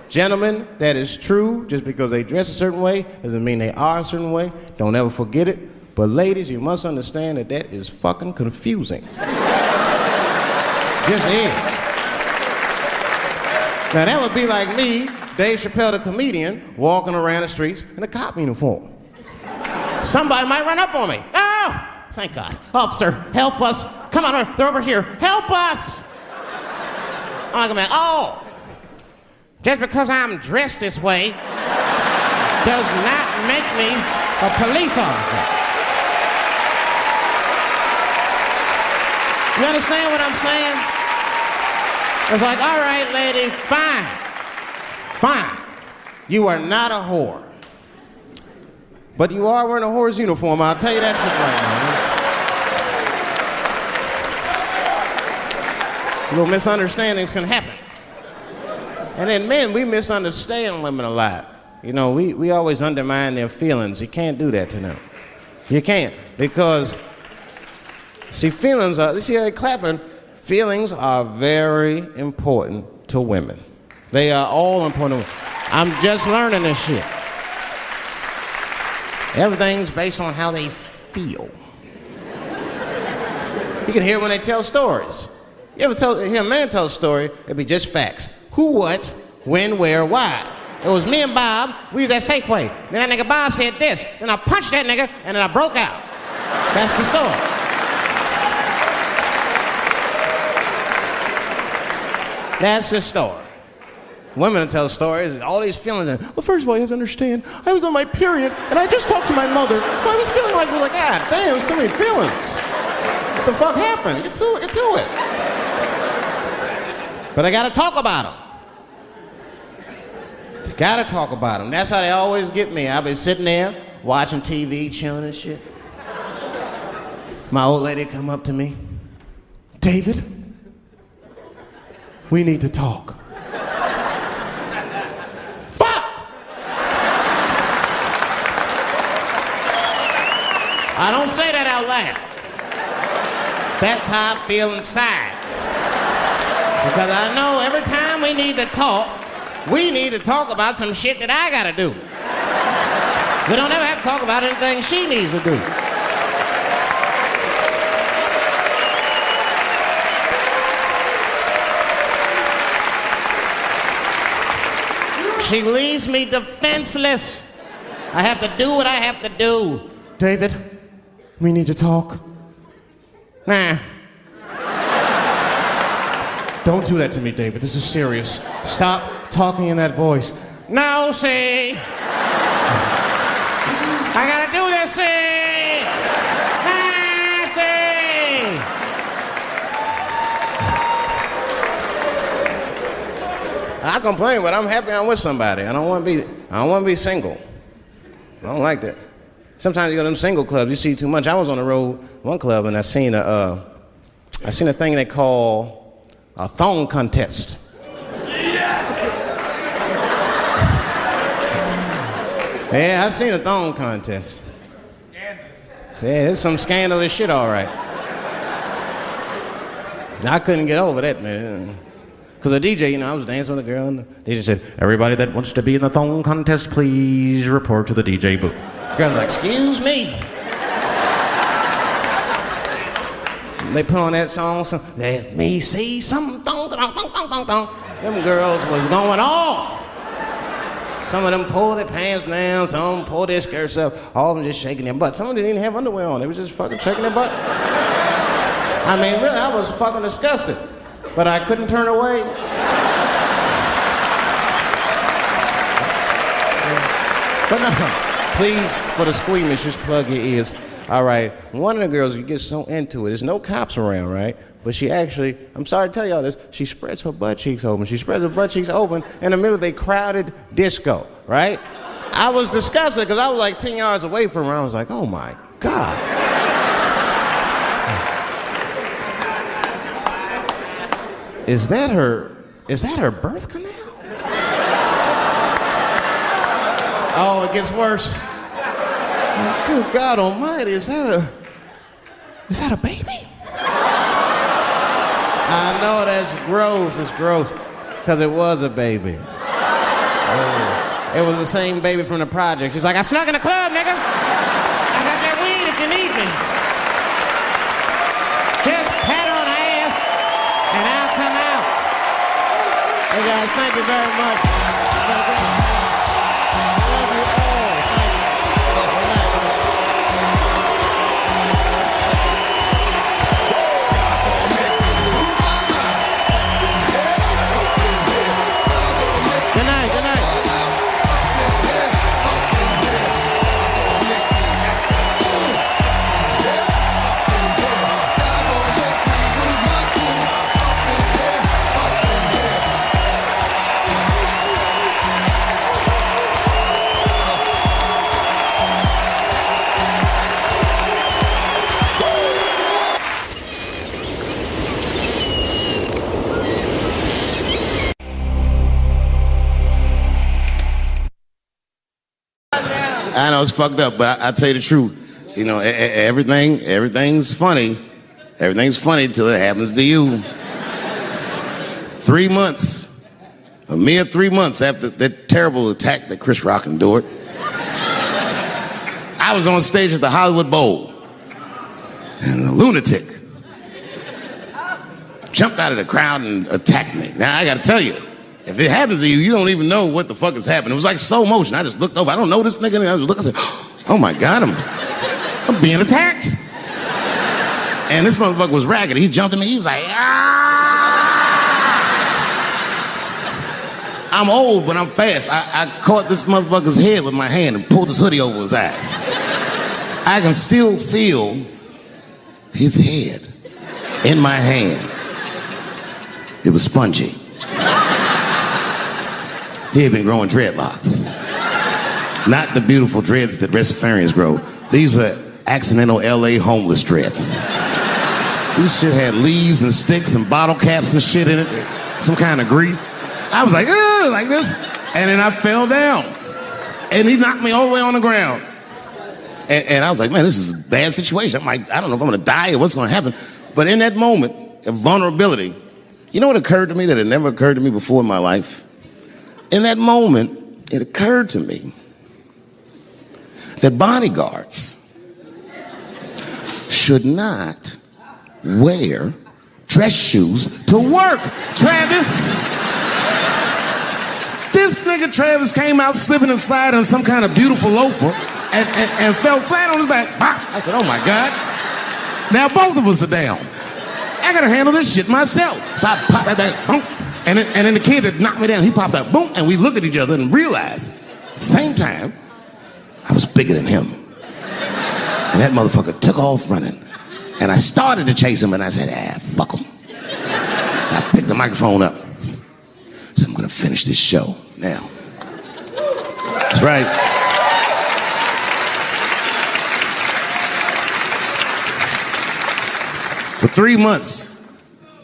Gentlemen, that is true. Just because they dress a certain way doesn't mean they are a certain way. Don't ever forget it. But ladies, you must understand that that is fucking confusing. Just is. Now that would be like me, Dave Chappelle the comedian, walking around the streets in a cop uniform. Somebody might run up on me. Oh, thank God. Officer, help us. Come on, they're over here. Help us. I'm like, oh, just because I'm dressed this way does not make me a police officer. You understand what I'm saying? It's like, all right, lady, fine. You are not a whore. But you are wearing a whore's uniform, I'll tell you that shit right now. Little misunderstandings can happen. And then men, we misunderstand women a lot. You know, we always undermine their feelings. You can't do that to them. You can't, because, see, feelings are, you see how they're clapping? Feelings are very important to women. They are all important to women. I'm just learning this shit. Everything's based on how they feel. You can hear when they tell stories. You ever hear a man tell a story, it'd be just facts. Who, what, when, where, why. It was me and Bob, we was at Safeway. Then that nigga Bob said this, then I punched that nigga, and then I broke out. That's the story. That's the story. Women tell stories, all these feelings. Well, first of all, you have to understand, I was on my period, and I just talked to my mother, so I was feeling like, God damn, there's too many feelings. What the fuck happened? Get to it. But I gotta talk about them. Gotta talk about them. That's how they always get me. I'll be sitting there, watching TV, chilling and shit. My old lady come up to me. David, we need to talk. Fuck! I don't say that out loud. That's how I feel inside. Because I know every time we need to talk about some shit that I gotta do. We don't ever have to talk about anything she needs to do. She leaves me defenseless. I have to do what I have to do. David, we need to talk. Nah. Don't do that to me, David. This is serious. Stop talking in that voice. No, see. I gotta do this, see. Ah, see. I complain, but I'm happy I'm with somebody. I don't want to be single. I don't like that. Sometimes you go to them single clubs, you see too much. I was on the road, one club, and I seen a thing they call a thong contest. Yeah, I seen a thong contest. Scandalous. Yeah, it's some scandalous shit, all right. I couldn't get over that, man. Because the DJ, you know, I was dancing with a girl, and the DJ said, everybody that wants to be in the thong contest, please report to the DJ booth. The girl was like, excuse me. They put on that song, let me see some thong, thong, thong, thong, thong, thong. Them girls was going off. Some of them pulled their pants down, some of them pulled their skirts up, all of them just shaking their butt. Some of them didn't even have underwear on, they was just fucking shaking their butt. I mean, really, I was fucking disgusted. But I couldn't turn away. But no, please, for the squeamish, just plug your ears. All right, one of the girls, you get so into it, there's no cops around, right? But she actually, I'm sorry to tell y'all this, she spreads her butt cheeks open. She spreads her butt cheeks open in the middle of a crowded disco, right? I was disgusted because I was like 10 yards away from her. I was like, oh my God. Is that her birth canal? Oh, it gets worse. Good God Almighty, is that a baby? I know that's gross, it's gross, because it was a baby. Oh. It was the same baby from the project. She's like, I snuck in the club, nigga. I got that weed if you need me. Just pat on the ass, and I'll come out. Hey guys, thank you very much. I know it's fucked up, but I tell you the truth. You know, everything's funny. Everything's funny till it happens to you. 3 months, a mere 3 months after that terrible attack that Chris Rock endured, I was on stage at the Hollywood Bowl, and a lunatic jumped out of the crowd and attacked me. Now, I gotta tell you, if it happens to you, you don't even know what the fuck is happening. It was like slow motion. I just looked over. I don't know this nigga. And I was looking. I said, oh my God, I'm being attacked. And this motherfucker was ragged. He jumped at me. He was like, ah! I'm old, but I'm fast. I caught this motherfucker's head with my hand and pulled his hoodie over his eyes. I can still feel his head in my hand. It was spongy. He had been growing dreadlocks. Not the beautiful dreads that Rastafarians grow. These were accidental LA homeless dreads. This shit had leaves and sticks and bottle caps and shit in it. Some kind of grease. I was like, ugh, like this. And then I fell down. And he knocked me all the way on the ground. And I was like, man, this is a bad situation. I'm like, I don't know if I'm gonna die or what's gonna happen. But in that moment of vulnerability, you know what occurred to me that had never occurred to me before in my life? In that moment, it occurred to me that bodyguards should not wear dress shoes to work. Travis! This nigga Travis came out slipping and sliding on some kind of beautiful loafer and fell flat on his back. I said, oh my God. Now both of us are down. I gotta handle this shit myself. So I popped that back, boom. And then the kid that knocked me down, he popped out, boom, and we looked at each other and realized at the same time, I was bigger than him. And that motherfucker took off running. And I started to chase him, and I said, fuck him. And I picked the microphone up. So I'm gonna finish this show now. That's right. For 3 months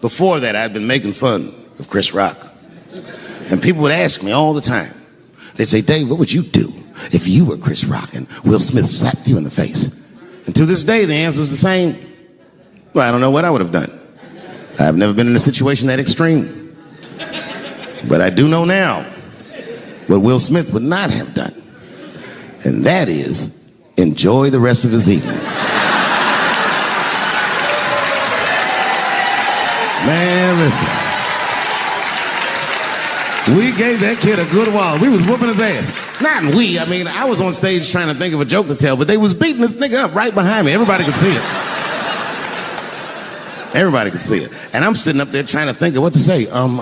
before that, I'd been making fun of Chris Rock. And people would ask me all the time. They'd say, Dave, what would you do if you were Chris Rock and Will Smith slapped you in the face? And to this day, the answer is the same. Well, I don't know what I would have done. I've never been in a situation that extreme. But I do know now what Will Smith would not have done. And that is enjoy the rest of his evening. Man, listen. We gave that kid a good while. We was whooping his ass. Not we. I mean, I was on stage trying to think of a joke to tell, but they was beating this nigga up right behind me. Everybody could see it. Everybody could see it. And I'm sitting up there trying to think of what to say. And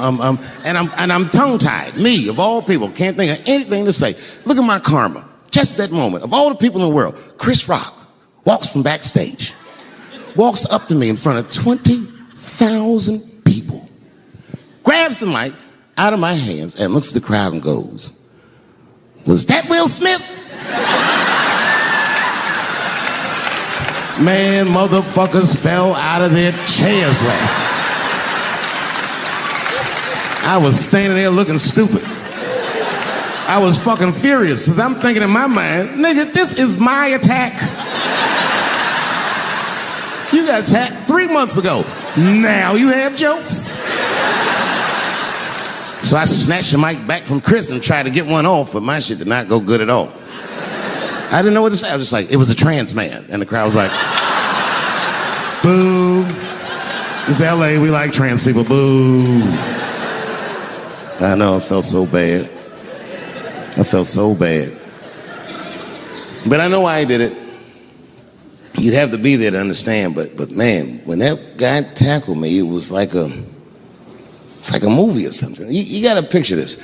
I'm tongue-tied. Me, of all people, can't think of anything to say. Look at my karma. Just that moment. Of all the people in the world, Chris Rock walks from backstage, walks up to me in front of 20,000 people, grabs the mic out of my hands and looks at the crowd and goes, "Was that Will Smith?" Man, motherfuckers fell out of their chairs laughing. I was standing there looking stupid. I was fucking furious because I'm thinking in my mind, nigga, this is my attack. You got attacked 3 months ago. Now you have jokes. So I snatched the mic back from Chris and tried to get one off, but my shit did not go good at all. I didn't know what to say. I was just like, it was a trans man. And the crowd was like, boo. It's LA, we like trans people, boo. I know, I felt so bad. I felt so bad. But I know why I did it. You'd have to be there to understand, but man, when that guy tackled me, it was like it's like a movie or something. You gotta picture this.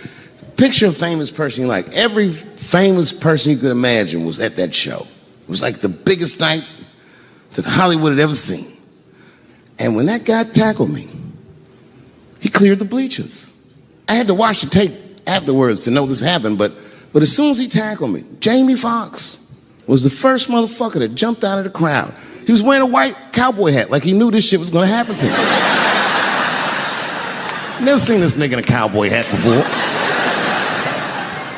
Picture a famous person you like. Every famous person you could imagine was at that show. It was like the biggest night that Hollywood had ever seen. And when that guy tackled me, he cleared the bleachers. I had to watch the tape afterwards to know this happened, but as soon as he tackled me, Jamie Foxx was the first motherfucker that jumped out of the crowd. He was wearing a white cowboy hat like he knew this shit was gonna happen to him. Never seen this nigga in a cowboy hat before.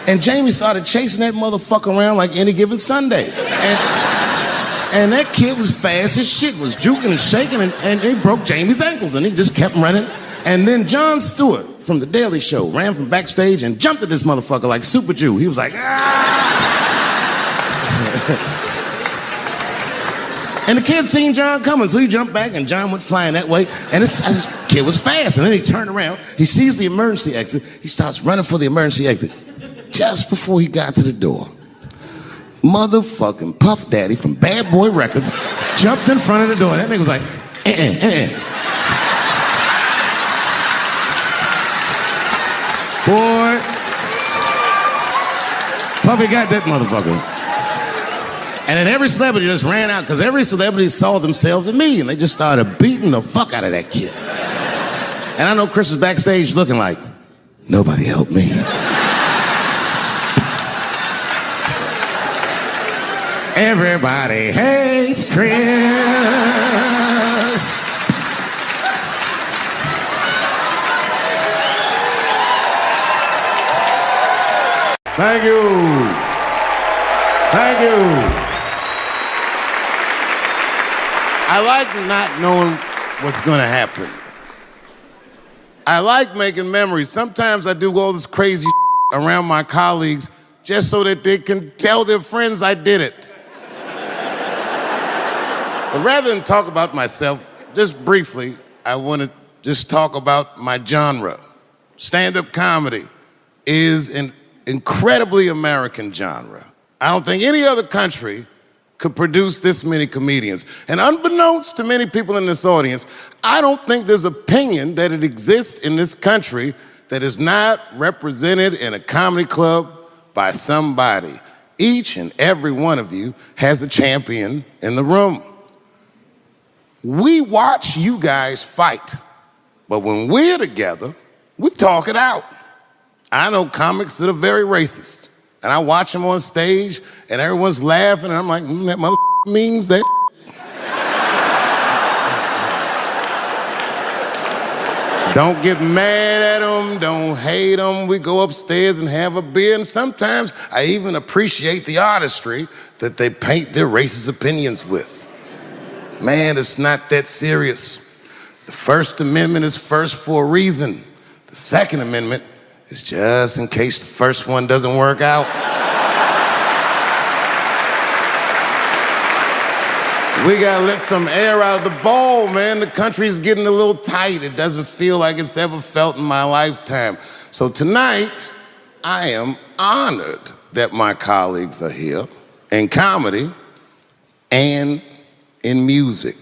And Jamie started chasing that motherfucker around like any given Sunday. And that kid was fast as shit, was juking and shaking, and he broke Jamie's ankles, and he just kept running. And then Jon Stewart from The Daily Show ran from backstage and jumped at this motherfucker like Super Jew. He was like, ah! And the kid seen Jon coming, so he jumped back, and Jon went flying that way. And this kid was fast, and then he turned around. He sees the emergency exit. He starts running for the emergency exit. Just before he got to the door, motherfucking Puff Daddy from Bad Boy Records jumped in front of the door. That nigga was like, Boy, Puffy got that motherfucker. And then every celebrity just ran out because every celebrity saw themselves in me, and they just started beating the fuck out of that kid. And I know Chris was backstage looking like, nobody helped me. Everybody hates Chris. Thank you. Thank you. I like not knowing what's going to happen. I like making memories. Sometimes I do all this crazy around my colleagues just so that they can tell their friends I did it. But rather than talk about myself, just briefly, I want to just talk about my genre. Stand-up comedy is an incredibly American genre. I don't think any other country could produce this many comedians. And unbeknownst to many people in this audience, I don't think there's opinion that it exists in this country that is not represented in a comedy club by somebody. Each and every one of you has a champion in the room. We watch you guys fight, but when we're together, we talk it out. I know comics that are very racist, and I watch them on stage, and everyone's laughing, and I'm like, that mother means that. Don't get mad at them, don't hate them. We go upstairs and have a beer, and sometimes I even appreciate the artistry that they paint their racist opinions with. Man, it's not that serious. The First Amendment is first for a reason. The Second Amendment is just in case the first one doesn't work out. We gotta let some air out of the ball, man. The country's getting a little tight. It doesn't feel like it's ever felt in my lifetime. So tonight, I am honored that my colleagues are here in comedy and in music.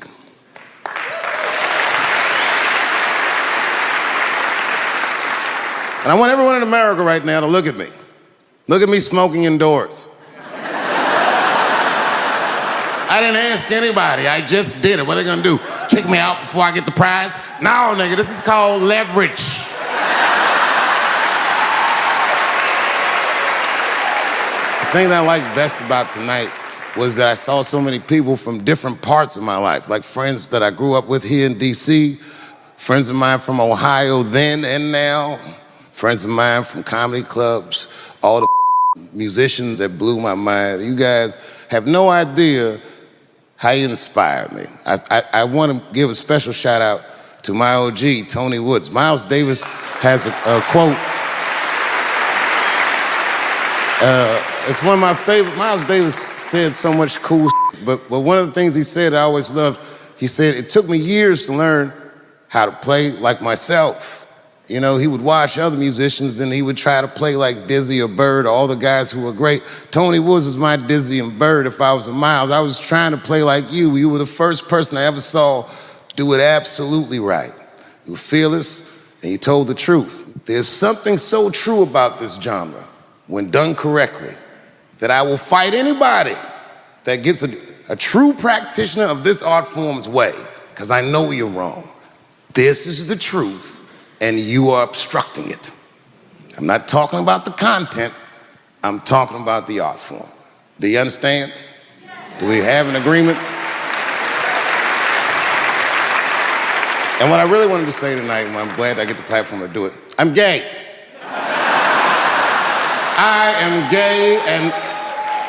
And I want everyone in America right now to look at me. Look at me smoking indoors. I didn't ask anybody, I just did it. What are they gonna do? Kick me out before I get the prize? No, nigga, this is called leverage. The thing that I liked best about tonight was that I saw so many people from different parts of my life, like friends that I grew up with here in DC, friends of mine from Ohio then and now, friends of mine from comedy clubs, all the musicians that blew my mind. You guys have no idea how you inspired me. I want to give a special shout out to my OG, Tony Woods. Miles Davis has a quote. It's one of my favorite. Miles Davis said so much cool shit, but one of the things he said I always loved, he said, it took me years to learn how to play like myself. You know, he would watch other musicians and he would try to play like Dizzy or Bird, or all the guys who were great. Tony Woods was my Dizzy and Bird if I was a Miles. I was trying to play like you. You were the first person I ever saw do it absolutely right. You were fearless and you told the truth. There's something so true about this genre, when done correctly, that I will fight anybody that gets a true practitioner of this art form's way, because I know you're wrong. This is the truth, and you are obstructing it. I'm not talking about the content, I'm talking about the art form. Do you understand? Do we have an agreement? And what I really wanted to say tonight, and I'm glad I get the platform to do it, I'm gay. I am gay, and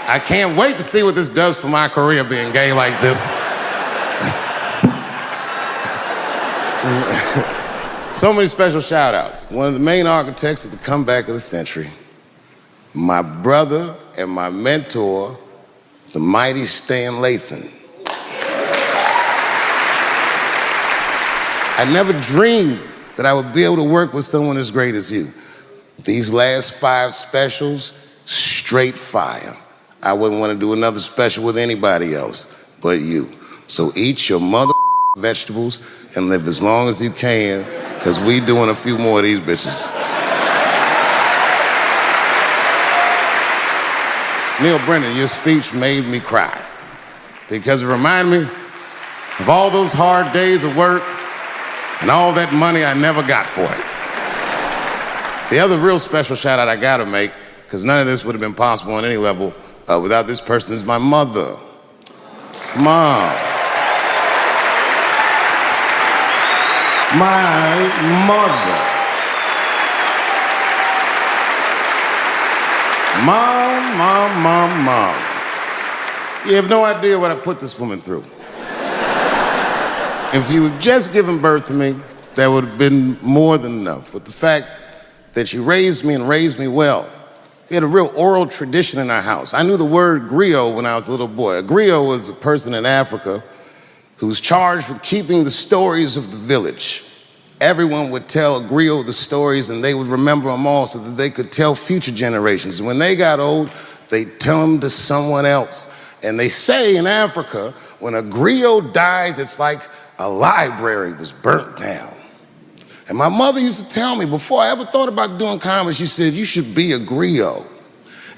I can't wait to see what this does for my career, being gay like this. So many special shout outs. One of the main architects of the comeback of the century, my brother and my mentor, the mighty StandUpComedy. I never dreamed that I would be able to work with someone as great as you. These last 5 specials, straight fire. I wouldn't want to do another special with anybody else but you. So eat your mother vegetables and live as long as you can, because we doing a few more of these bitches. Neil Brennan, your speech made me cry, because it reminded me of all those hard days of work and all that money I never got for it. The other real special shout out I gotta make, because none of this would have been possible on any level without this person, is my mother. Mom. My mother. Mom. You have no idea what I put this woman through. If you had just given birth to me, that would have been more than enough. But the fact that she raised me and raised me well, we had a real oral tradition in our house. I knew the word griot when I was a little boy. A griot was a person in Africa who's charged with keeping the stories of the village. Everyone would tell a griot the stories, and they would remember them all so that they could tell future generations. And when they got old, they'd tell them to someone else. And they say in Africa, when a griot dies, it's like a library was burnt down. And my mother used to tell me, before I ever thought about doing comedy, she said, you should be a griot.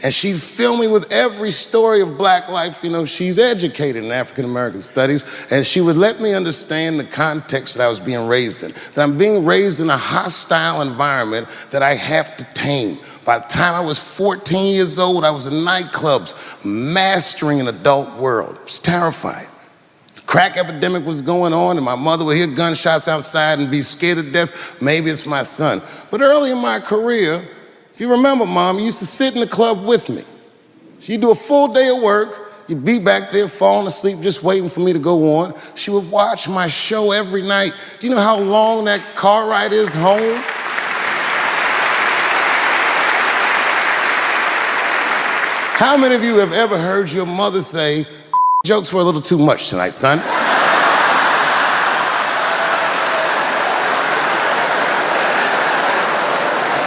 And she'd fill me with every story of black life. You know, she's educated in African-American studies, and she would let me understand the context that I was being raised in, that I'm being raised in a hostile environment that I have to tame. By the time I was 14 years old, I was in nightclubs, mastering an adult world. It was terrifying. Crack epidemic was going on and my mother would hear gunshots outside and be scared to death. Maybe it's my son. But early in my career, if you remember, Mom, you used to sit in the club with me. She'd do a full day of work. You'd be back there falling asleep just waiting for me to go on. She would watch my show every night. Do you know how long that car ride is home? How many of you have ever heard your mother say, jokes were a little too much tonight, son?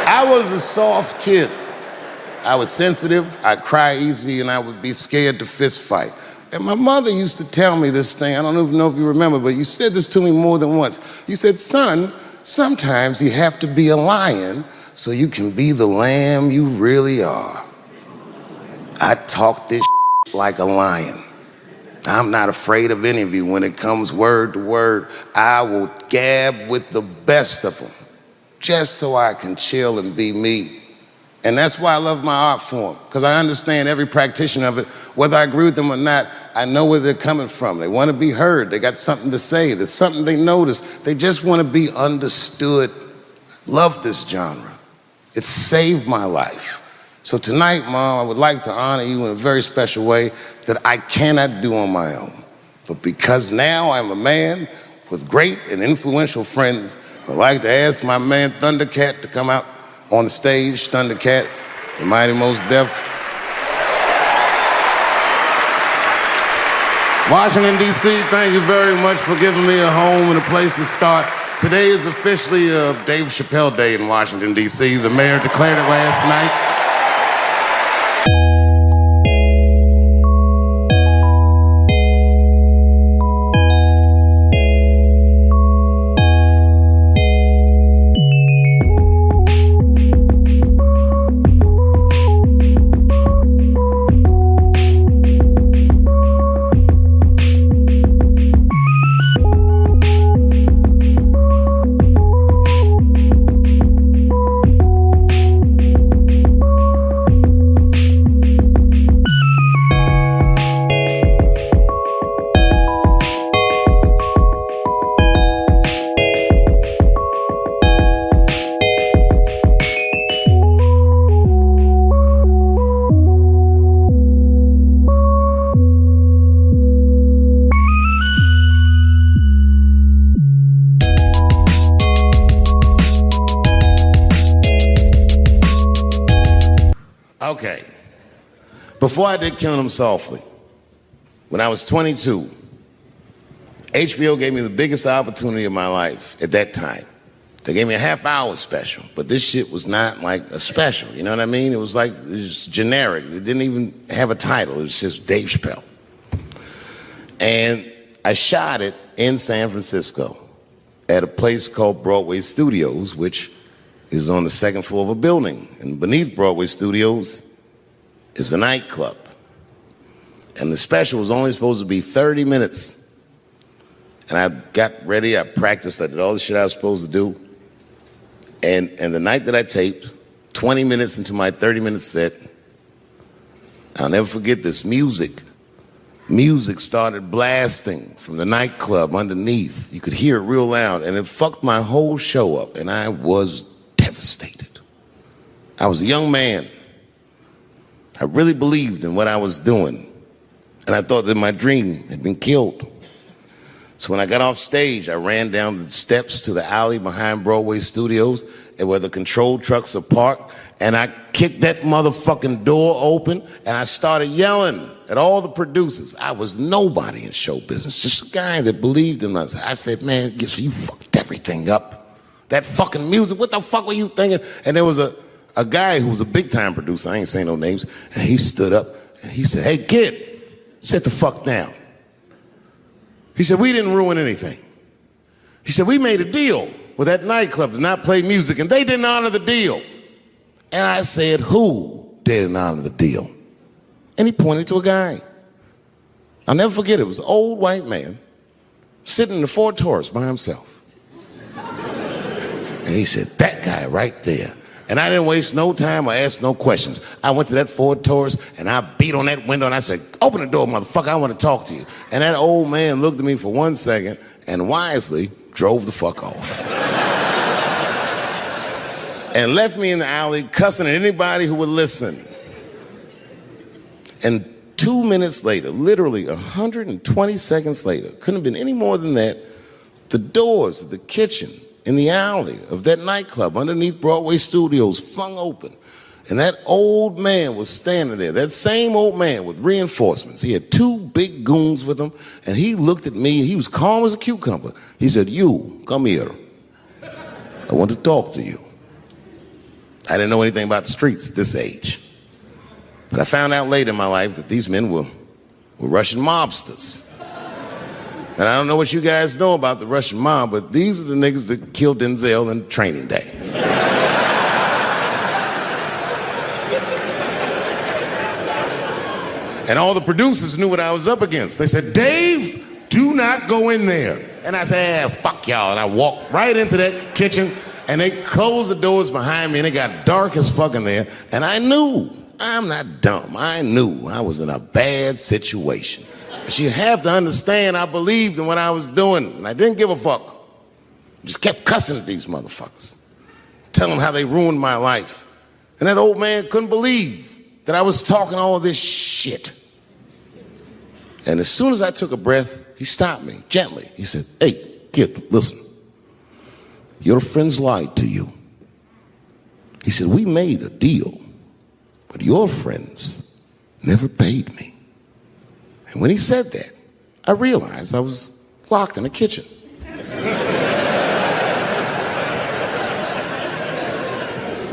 I was a soft kid. I was sensitive, I'd cry easy, and I would be scared to fist fight. And my mother used to tell me this thing, I don't even know if you remember, but you said this to me more than once. You said, son, sometimes you have to be a lion so you can be the lamb you really are. I talk this like a lion. I'm not afraid of any of you when it comes word to word. I will gab with the best of them, just so I can chill and be me. And that's why I love my art form, because I understand every practitioner of it. Whether I agree with them or not, I know where they're coming from. They want to be heard. They got something to say. There's something they notice. They just want to be understood. Love this genre. It saved my life. So tonight, Mom, I would like to honor you in a very special way that I cannot do on my own. But because now I'm a man with great and influential friends, I'd like to ask my man Thundercat to come out on the stage. Thundercat, the Mighty Most Def. Washington, D.C., thank you very much for giving me a home and a place to start. Today is officially Dave Chappelle Day in Washington, D.C. The mayor declared it last night. Okay, before I did Killing Them Softly, when I was 22, HBO gave me the biggest opportunity of my life at that time. They gave me a half-hour special, but this shit was not like a special, you know what I mean? It was like, it was generic. It didn't even have a title. It was just Dave Chappelle. And I shot it in San Francisco at a place called Broadway Studios, which is on the second floor of a building. And beneath Broadway Studios is a nightclub. And the special was only supposed to be 30 minutes. And I got ready, I practiced, I did all the shit I was supposed to do. And the night that I taped, 20 minutes into my 30-minute set, I'll never forget this, music started blasting from the nightclub underneath. You could hear it real loud, and it fucked my whole show up, and I was devastated. I was a young man. I really believed in what I was doing, and I thought that my dream had been killed. So when I got off stage, I ran down the steps to the alley behind Broadway Studios and where the control trucks are parked, and I kicked that motherfucking door open, and I started yelling at all the producers. I was nobody in show business, just a guy that believed in us. I said, man, you fucked everything up. That fucking music, what the fuck were you thinking? And there was a guy who was a big-time producer, I ain't saying no names, and he stood up and he said, hey, kid, sit the fuck down. He said, we didn't ruin anything. He said, we made a deal with that nightclub to not play music, and they didn't honor the deal. And I said, who didn't honor the deal? And he pointed to a guy. I'll never forget it. It was an old white man sitting in the Ford Taurus by himself. And he said, that guy right there. And I didn't waste no time or ask no questions. I went to that Ford Taurus and I beat on that window and I said, open the door, motherfucker, I want to talk to you. And that old man looked at me for 1 second and wisely drove the fuck off. And left me in the alley cussing at anybody who would listen. And 2 minutes later, literally 120 seconds later, couldn't have been any more than that, the doors of the kitchen in the alley of that nightclub underneath Broadway Studios flung open. And that old man was standing there, that same old man with reinforcements. He had 2 big goons with him, and he looked at me, and he was calm as a cucumber. He said, "You, come here. I want to talk to you." I didn't know anything about the streets at this age. But I found out later in my life that these men were Russian mobsters. And I don't know what you guys know about the Russian mob, but these are the niggas that killed Denzel in Training Day. And all the producers knew what I was up against. They said, "Dave, do not go in there." And I said, "Fuck y'all." And I walked right into that kitchen, and they closed the doors behind me, and it got dark as fuck in there. And I knew, I'm not dumb, I knew I was in a bad situation. But you have to understand, I believed in what I was doing, and I didn't give a fuck. Just kept cussing at these motherfuckers, telling them how they ruined my life. And that old man couldn't believe that I was talking all this shit. And as soon as I took a breath, he stopped me gently. He said, "Hey, kid, listen. Your friends lied to you." He said, "We made a deal, but your friends never paid me." And when he said that, I realized I was locked in a kitchen.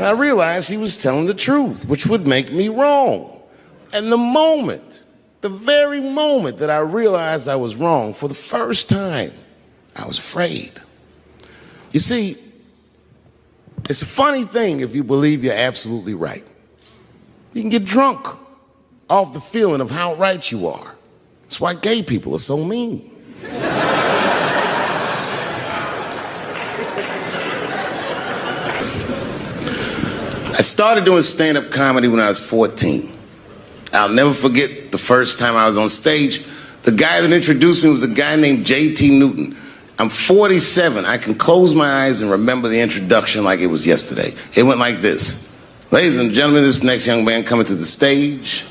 I realized he was telling the truth, which would make me wrong. And the very moment that I realized I was wrong, for the first time, I was afraid. You see, it's a funny thing if you believe you're absolutely right. You can get drunk off the feeling of how right you are. That's why gay people are so mean. I started doing stand-up comedy when I was 14. I'll never forget the first time I was on stage. The guy that introduced me was a guy named J.T. Newton. I'm 47. I can close my eyes and remember the introduction like it was yesterday. It went like this. "Ladies and gentlemen, this next young man coming to the stage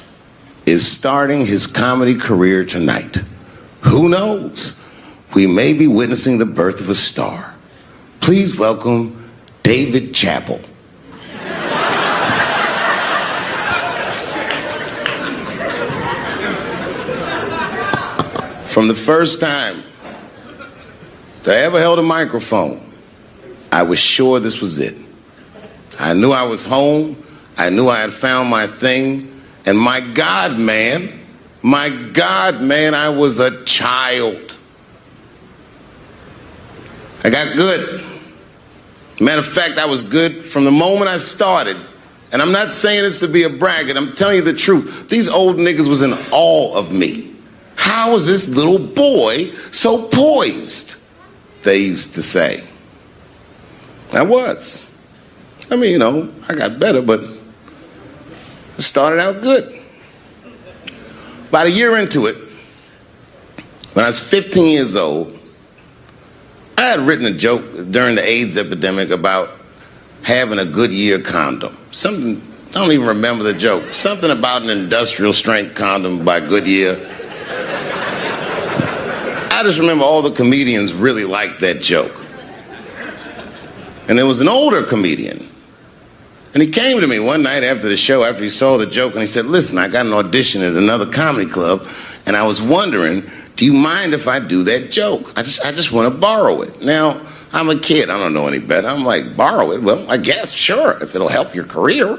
is starting his comedy career tonight. Who knows? We may be witnessing the birth of a star. Please welcome David Chappelle." From the first time that I ever held a microphone, I was sure this was it. I knew I was home. I knew I had found my thing. And my God, man, I was a child. I got good. Matter of fact, I was good from the moment I started. And I'm not saying this to be a braggart. I'm telling you the truth. These old niggas was in awe of me. How is this little boy so poised? They used to say. I was. I mean, you know, I got better, but it started out good. About a year into it, when I was 15 years old, I had written a joke during the AIDS epidemic about having a Goodyear condom. Something, I don't even remember the joke. Something about an industrial strength condom by Goodyear. I just remember all the comedians really liked that joke. And there was an older comedian. And he came to me one night after the show, after he saw the joke, and he said, "Listen, I got an audition at another comedy club, and I was wondering, do you mind if I do that joke? I just want to borrow it." Now, I'm a kid. I don't know any better. I'm like, borrow it? Well, I guess, sure, if it'll help your career.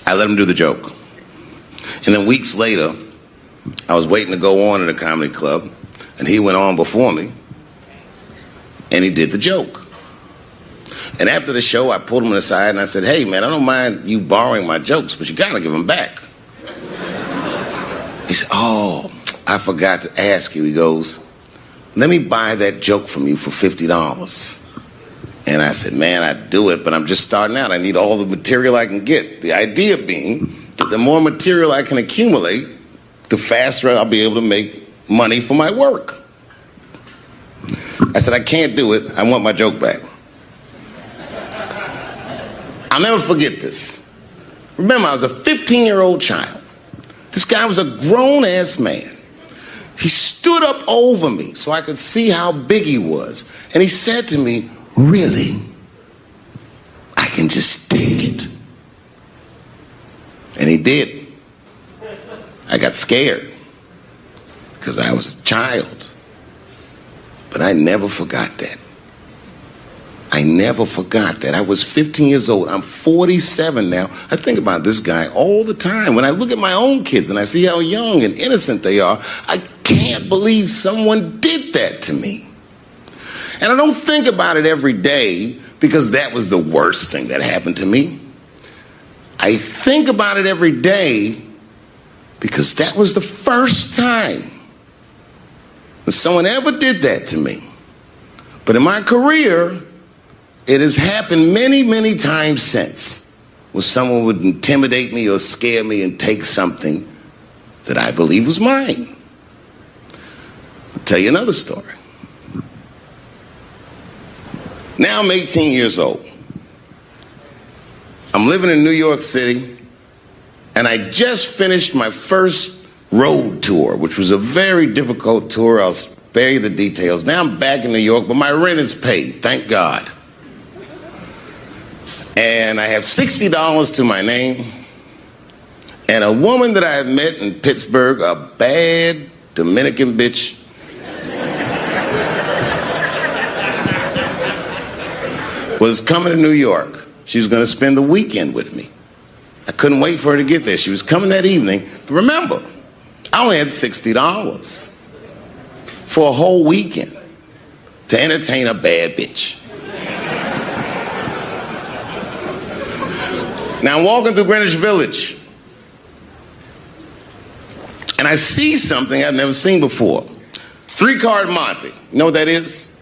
I let him do the joke. And then weeks later, I was waiting to go on in a comedy club, and he went on before me, and he did the joke. And after the show, I pulled him aside and I said, "Hey, man, I don't mind you borrowing my jokes, but you gotta give them back." He said, "Oh, I forgot to ask you." He goes, "Let me buy that joke from you for $50. And I said, man, I'd do it, but I'm just starting out. I need all the material I can get. The idea being that the more material I can accumulate, the faster I'll be able to make money for my work. I said, I can't do it. I want my joke back. I'll never forget this. Remember, I was a 15-year-old child. This guy was a grown-ass man. He stood up over me so I could see how big he was. And he said to me, really? I can just take it. And he did. I got scared because I was a child. But I never forgot that. I never forgot that. I was 15 years old. I'm 47 now. I think about this guy all the time. When I look at my own kids and I see how young and innocent they are, I can't believe someone did that to me. And I don't think about it every day because that was the worst thing that happened to me. I think about it every day because that was the first time that someone ever did that to me. But in my career, it has happened many, many times since, where someone would intimidate me or scare me and take something that I believe was mine. I'll tell you another story. Now I'm 18 years old. I'm living in New York City, and I just finished my first road tour, which was a very difficult tour. I'll spare you the details. Now I'm back in New York, but my rent is paid, thank God. And I have $60 to my name. And a woman that I had met in Pittsburgh, a bad Dominican bitch, was coming to New York. She was going to spend the weekend with me. I couldn't wait for her to get there. She was coming that evening. But remember, I only had $60 for a whole weekend to entertain a bad bitch. Now I'm walking through Greenwich Village, and I see something I've never seen before. 3-card Monte. You know what that is?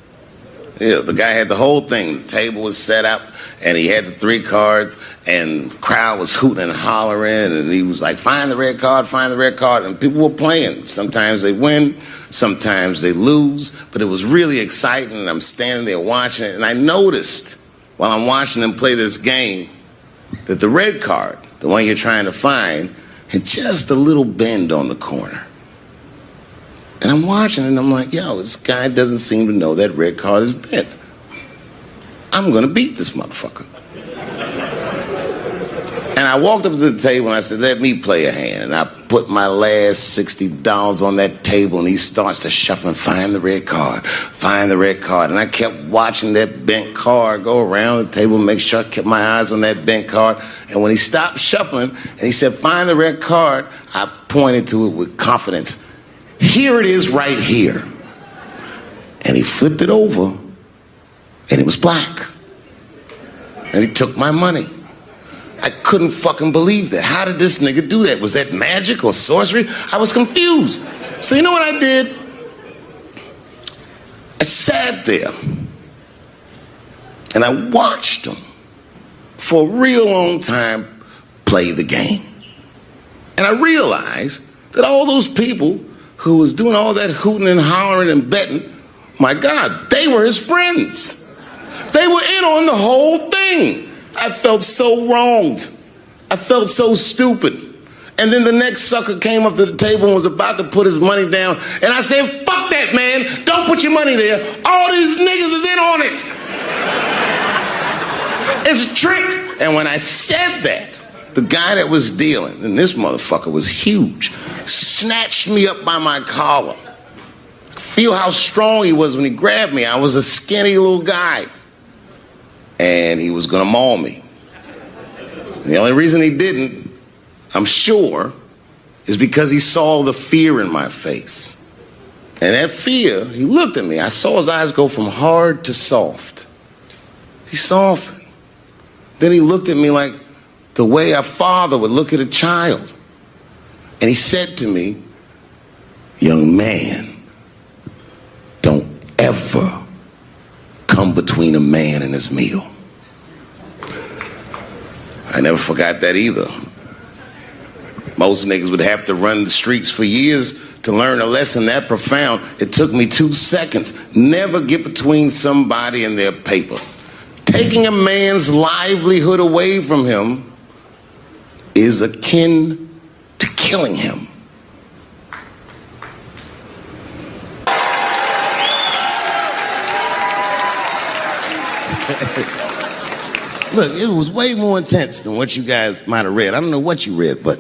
Yeah, the guy had the whole thing. The table was set up, and he had the 3 cards, and the crowd was hooting and hollering, and he was like, find the red card, find the red card, and people were playing. Sometimes they win, sometimes they lose, but it was really exciting, and I'm standing there watching it, and I noticed while I'm watching them play this game that the red card, the one you're trying to find, had just a little bend on the corner. And I'm watching it, and I'm like, yo, this guy doesn't seem to know that red card is bent. I'm going to beat this motherfucker. And I walked up to the table, and I said, let me play a hand. And I put my last $60 on that table, and he starts to shuffle and find the red card, find the red card. And I kept watching that bent card go around the table, make sure I kept my eyes on that bent card. And when he stopped shuffling, and he said, find the red card, I pointed to it with confidence. Here it is right here. And he flipped it over, and it was black. And he took my money. I couldn't fucking believe that. How did this nigga do that? Was that magic or sorcery? I was confused. So you know what I did? I sat there and I watched him for a real long time play the game. And I realized that all those people who was doing all that hooting and hollering and betting, my God, they were his friends. They were in on the whole thing. I felt so wronged. I felt so stupid. And then the next sucker came up to the table and was about to put his money down. And I said, fuck that, man. Don't put your money there. All these niggas is in on it. It's a trick. And when I said that, the guy that was dealing, and this motherfucker was huge, snatched me up by my collar. Feel how strong he was when he grabbed me. I was a skinny little guy. And he was going to maul me. And the only reason he didn't, I'm sure, is because he saw the fear in my face. And that fear, he looked at me. I saw his eyes go from hard to soft. He softened. Then he looked at me like the way a father would look at a child. And he said to me, young man, don't ever come between a man and his meal. I never forgot that either. Most niggas would have to run the streets for years to learn a lesson that profound. It took me 2 seconds. Never get between somebody and their paper. Taking a man's livelihood away from him is akin to killing him. Look, it was way more intense than what you guys might have read. I don't know what you read, but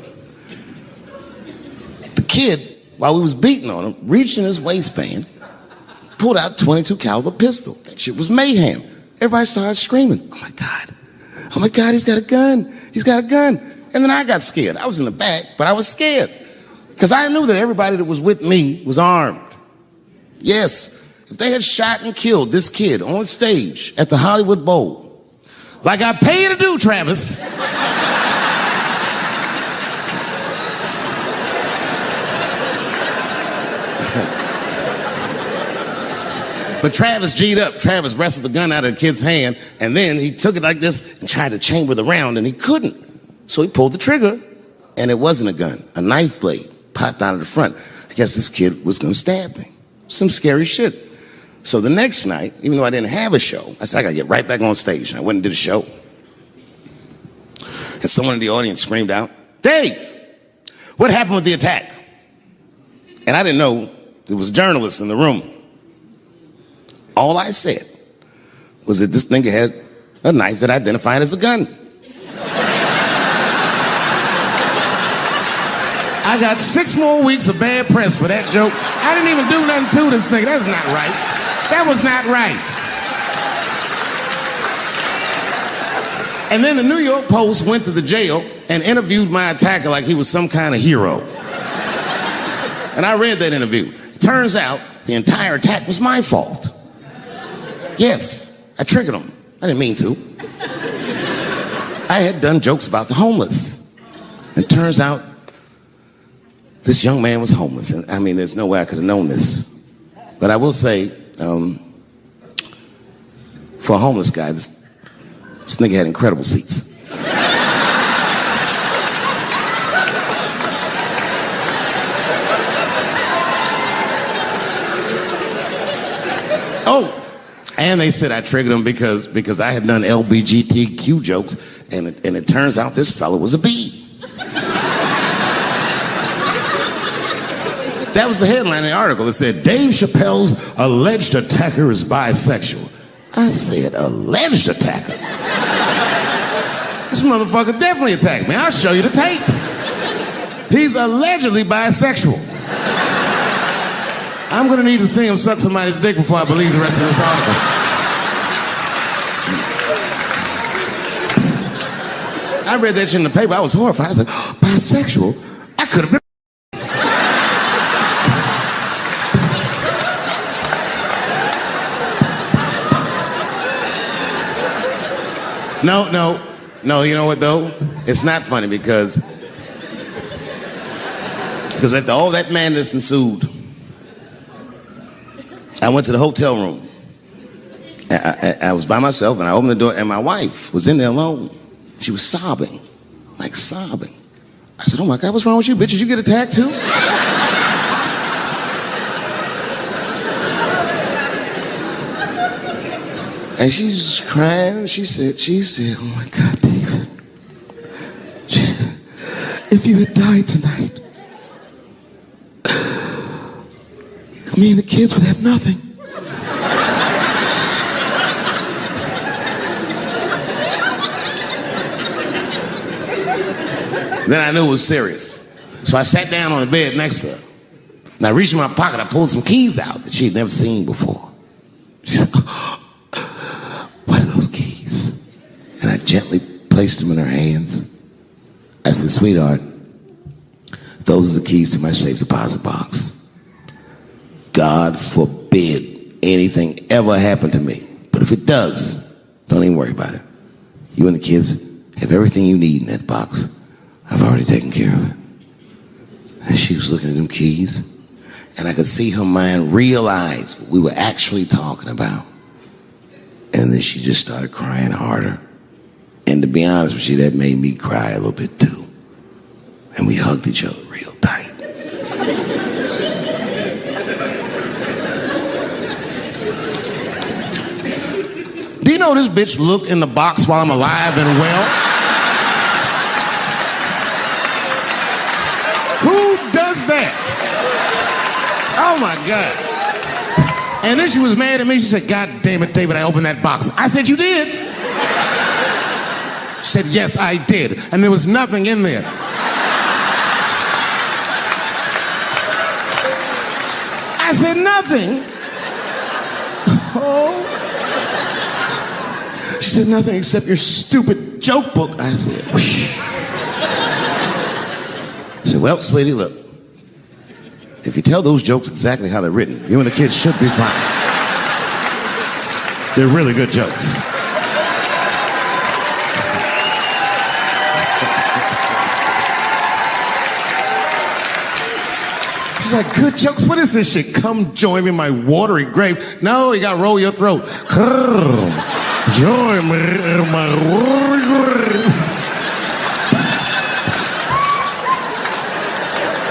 the kid, while we was beating on him, reached in his waistband, pulled out a .22 caliber pistol. That shit was mayhem. Everybody started screaming, "Oh my God. Oh my God, he's got a gun. He's got a gun." And then I got scared. I was in the back, but I was scared. Because I knew that everybody that was with me was armed. Yes, if they had shot and killed this kid on stage at the Hollywood Bowl, like I pay you to do, Travis. But Travis G'd up. Travis wrestled the gun out of the kid's hand, and then he took it like this and tried to chamber the round, and he couldn't. So he pulled the trigger, and it wasn't a gun. A knife blade popped out of the front. I guess this kid was going to stab me. Some scary shit. So the next night, even though I didn't have a show, I said, I got to get right back on stage. And I went and did a show. And someone in the audience screamed out, "Dave, what happened with the attack?" And I didn't know there was journalists in the room. All I said was that this nigga had a knife that identified as a gun. I got 6 more weeks of bad press for that joke. I didn't even do nothing to this nigga. That's not right. That was not right. And then the New York Post went to the jail and interviewed my attacker like he was some kind of hero. And I read that interview. It turns out the entire attack was my fault. Yes, I triggered him. I didn't mean to. I had done jokes about the homeless. It turns out this young man was homeless. And I mean, there's no way I could have known this. But I will say, for a homeless guy, this nigga had incredible seats. Oh, and they said I triggered him because I had done LBGTQ jokes, and it turns out this fella was a bee. That was the headline in the article. It said, "Dave Chappelle's alleged attacker is bisexual." I said, alleged attacker? This motherfucker definitely attacked me. I'll show you the tape. He's allegedly bisexual. I'm gonna need to see him suck somebody's dick before I believe the rest of this article. I read that shit in the paper. I was horrified. I said, oh, bisexual? I could have been. No, you know what though? It's not funny because after all that madness ensued, I went to the hotel room. I was by myself and I opened the door and my wife was in there alone. She was sobbing, like sobbing. I said, "Oh my God, what's wrong with you, bitch? Did you get attacked too?" And she's crying, and she said, "Oh my God, David." She said, "If you had died tonight, me and the kids would have nothing." Then I knew it was serious. So I sat down on the bed next to her. And I reached in my pocket, I pulled some keys out that she had never seen before. She said, "What are those keys?" And I gently placed them in her hands. I said, "Sweetheart, those are the keys to my safe deposit box. God forbid anything ever happen to me. But if it does, don't even worry about it. You and the kids have everything you need in that box. I've already taken care of it." And she was looking at them keys, and I could see her mind realize what we were actually talking about. And then she just started crying harder. And to be honest with you, that made me cry a little bit too. And we hugged each other real tight. Do you know this bitch looked in the box while I'm alive and well? Who does that? Oh my God. And then she was mad at me. She said, God damn it, David, I opened that box. I said, you did? She said, yes, I did. And there was nothing in there. I said, nothing? Oh. She said, nothing except your stupid joke book. I said, whoosh. She said, well, sweetie, look. If you tell those jokes exactly how they're written, you and the kids should be fine. They're really good jokes. She's like, good jokes? What is this shit? Come join me in my watery grave. No, you gotta roll your throat. Join me in my watery grave.